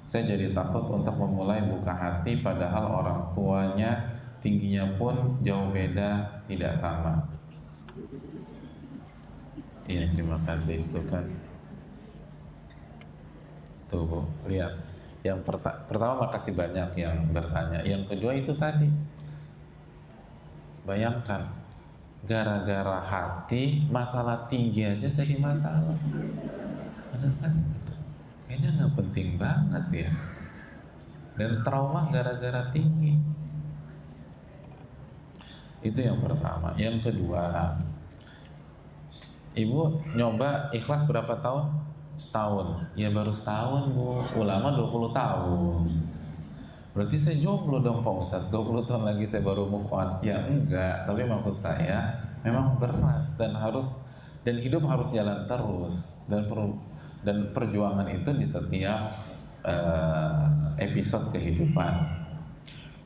Saya jadi takut untuk memulai buka hati, padahal orang tuanya tingginya pun jauh beda, tidak sama. Iya, terima kasih. Itu kan, tuh, Bu, lihat. Yang pertama, makasih banyak yang bertanya. Yang kedua itu tadi, bayangkan, gara-gara hati, masalah tinggi aja jadi masalah. Padahal kan kayaknya nggak penting banget ya. Dan trauma gara-gara tinggi. Itu yang pertama. Yang kedua, ibu nyoba ikhlas berapa tahun? Setahun. Ya baru setahun, Bu. Ulama 20 tahun. Berarti saya jomblo dong, Pak Ustadz. 20 tahun lagi saya baru move on. Ya enggak, tapi maksud saya memang berat dan hidup harus jalan terus, dan perjuangan itu di setiap episode kehidupan.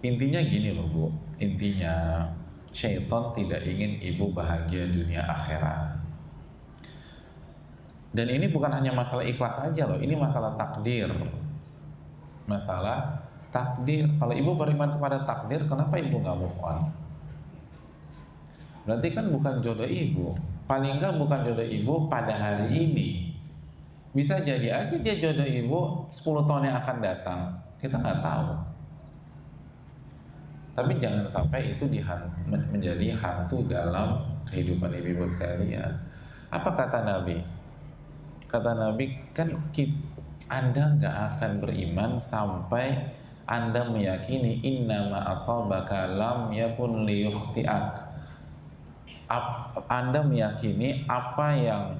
Intinya gini loh, Bu. Intinya syaitan tidak ingin ibu bahagia dunia akhirat. Dan ini bukan hanya masalah ikhlas aja loh, ini masalah takdir. Masalah takdir. Kalau ibu beriman kepada takdir, kenapa ibu nggak move on? Berarti kan bukan jodoh ibu. Paling nggak bukan jodoh ibu pada hari ini. Bisa jadi aja dia jodoh ibu 10 tahun yang akan datang. Kita nggak tahu. Tapi jangan sampai itu menjadi hantu dalam kehidupan ibu sekalian. Apa kata Nabi? Kata Nabi, kan Anda nggak akan beriman sampai Anda meyakini innama asabaka lam yakun liyukhti'ak. Anda meyakini apa yang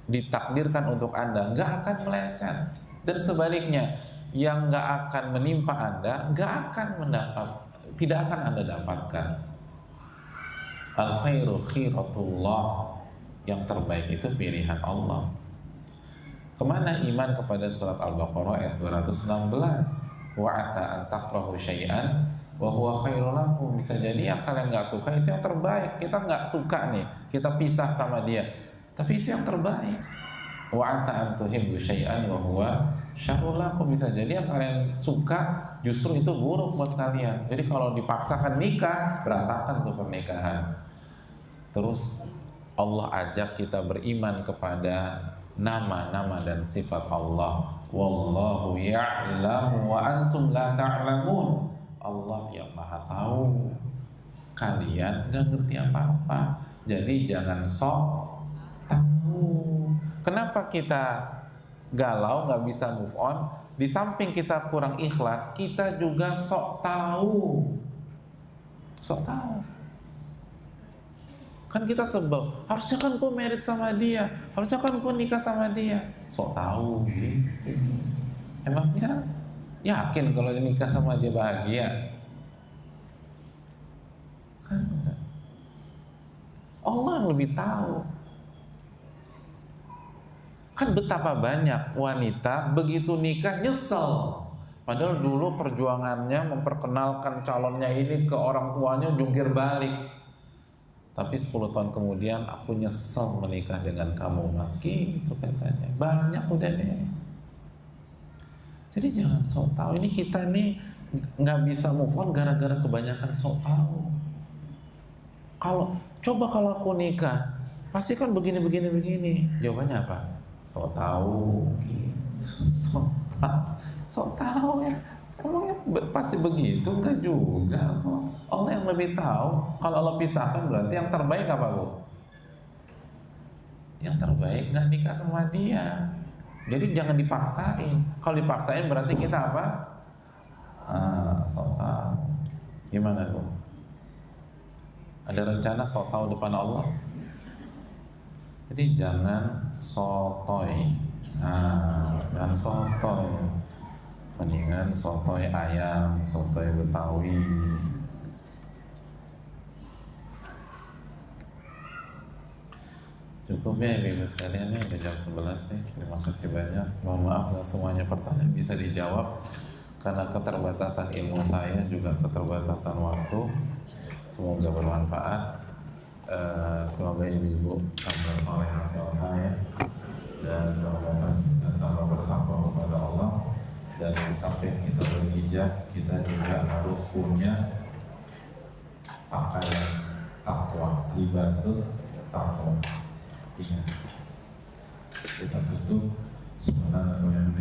ditakdirkan untuk Anda nggak akan meleset, dan sebaliknya yang nggak akan menimpa Anda nggak akan mendapat tidak akan Anda dapatkan. Al khairu khiratullah, yang terbaik itu pilihan Allah. Kemana iman kepada surat Al-Baqarah ayat 216? Wa asa an takrahu syai'an wa huwa khairul lakum. Bisa jadi yang kalian nggak suka itu yang terbaik. Kita nggak suka nih, kita pisah sama dia, tapi itu yang terbaik. Wa asa an tuhibbu syai'an wa huwa syarrul lakum. Bisa jadi yang kalian suka justru itu buruk buat kalian. Jadi kalau dipaksakan nikah, berantakan tuh pernikahan. Terus Allah ajak kita beriman kepada nama-nama dan sifat Allah. Wallahu ya'lamu wa antum la ta'lamun. Allah yang maha tahu, kalian gak ngerti apa-apa. Jadi jangan sok tahu. Kenapa kita galau gak bisa move on? Di samping kita kurang ikhlas, kita juga sok tahu. Sok tahu. Kan kita sebel, harusnya kan gue married sama dia, harusnya kan gue nikah sama dia. Sok tahu gitu. Emangnya yakin kalau nikah sama dia bahagia? Kan Allah yang lebih tahu. Kan betapa banyak wanita begitu nikah nyesel, padahal dulu perjuangannya memperkenalkan calonnya ini ke orang tuanya jungkir balik. Tapi 10 tahun kemudian aku nyesel menikah dengan kamu mas, gitu katanya. Banyak udah deh. Jadi jangan sok tahu. Ini kita nih nggak bisa move on gara-gara kebanyakan sok tahu. Kalau aku nikah, pasti kan begini. Jawabannya apa? Sok tahu. Sok tahu ya. Emangnya pasti begitu? Enggak juga kok. Allah yang lebih tahu. Kalau Allah pisahkan berarti yang terbaik apa, Bu? Yang terbaik nggak nikah sama dia. Jadi jangan dipaksain. Kalau dipaksain berarti kita apa? Sok tahu. Gimana, Bu? Ada rencana sok tahu depan Allah? Jadi jangan sotoy. Jangan sotoy. Mendingan sotoy ayam, sotoy Betawi. Cukup ya ibu sekalian, ya udah jam 11 nih. Terima kasih banyak. Mohon maaf nggak semuanya pertanyaan bisa dijawab karena keterbatasan ilmu saya juga keterbatasan waktu. Semoga bermanfaat. Semoga ibu-ibu tambah soleh ya, dan mudah-mudahan kita tambah bertakwa kepada Allah. Dan di samping kita berhijab, kita juga harus punya pakaian takwa, libasul takwa. Ingat, kita tutup sebenarnya.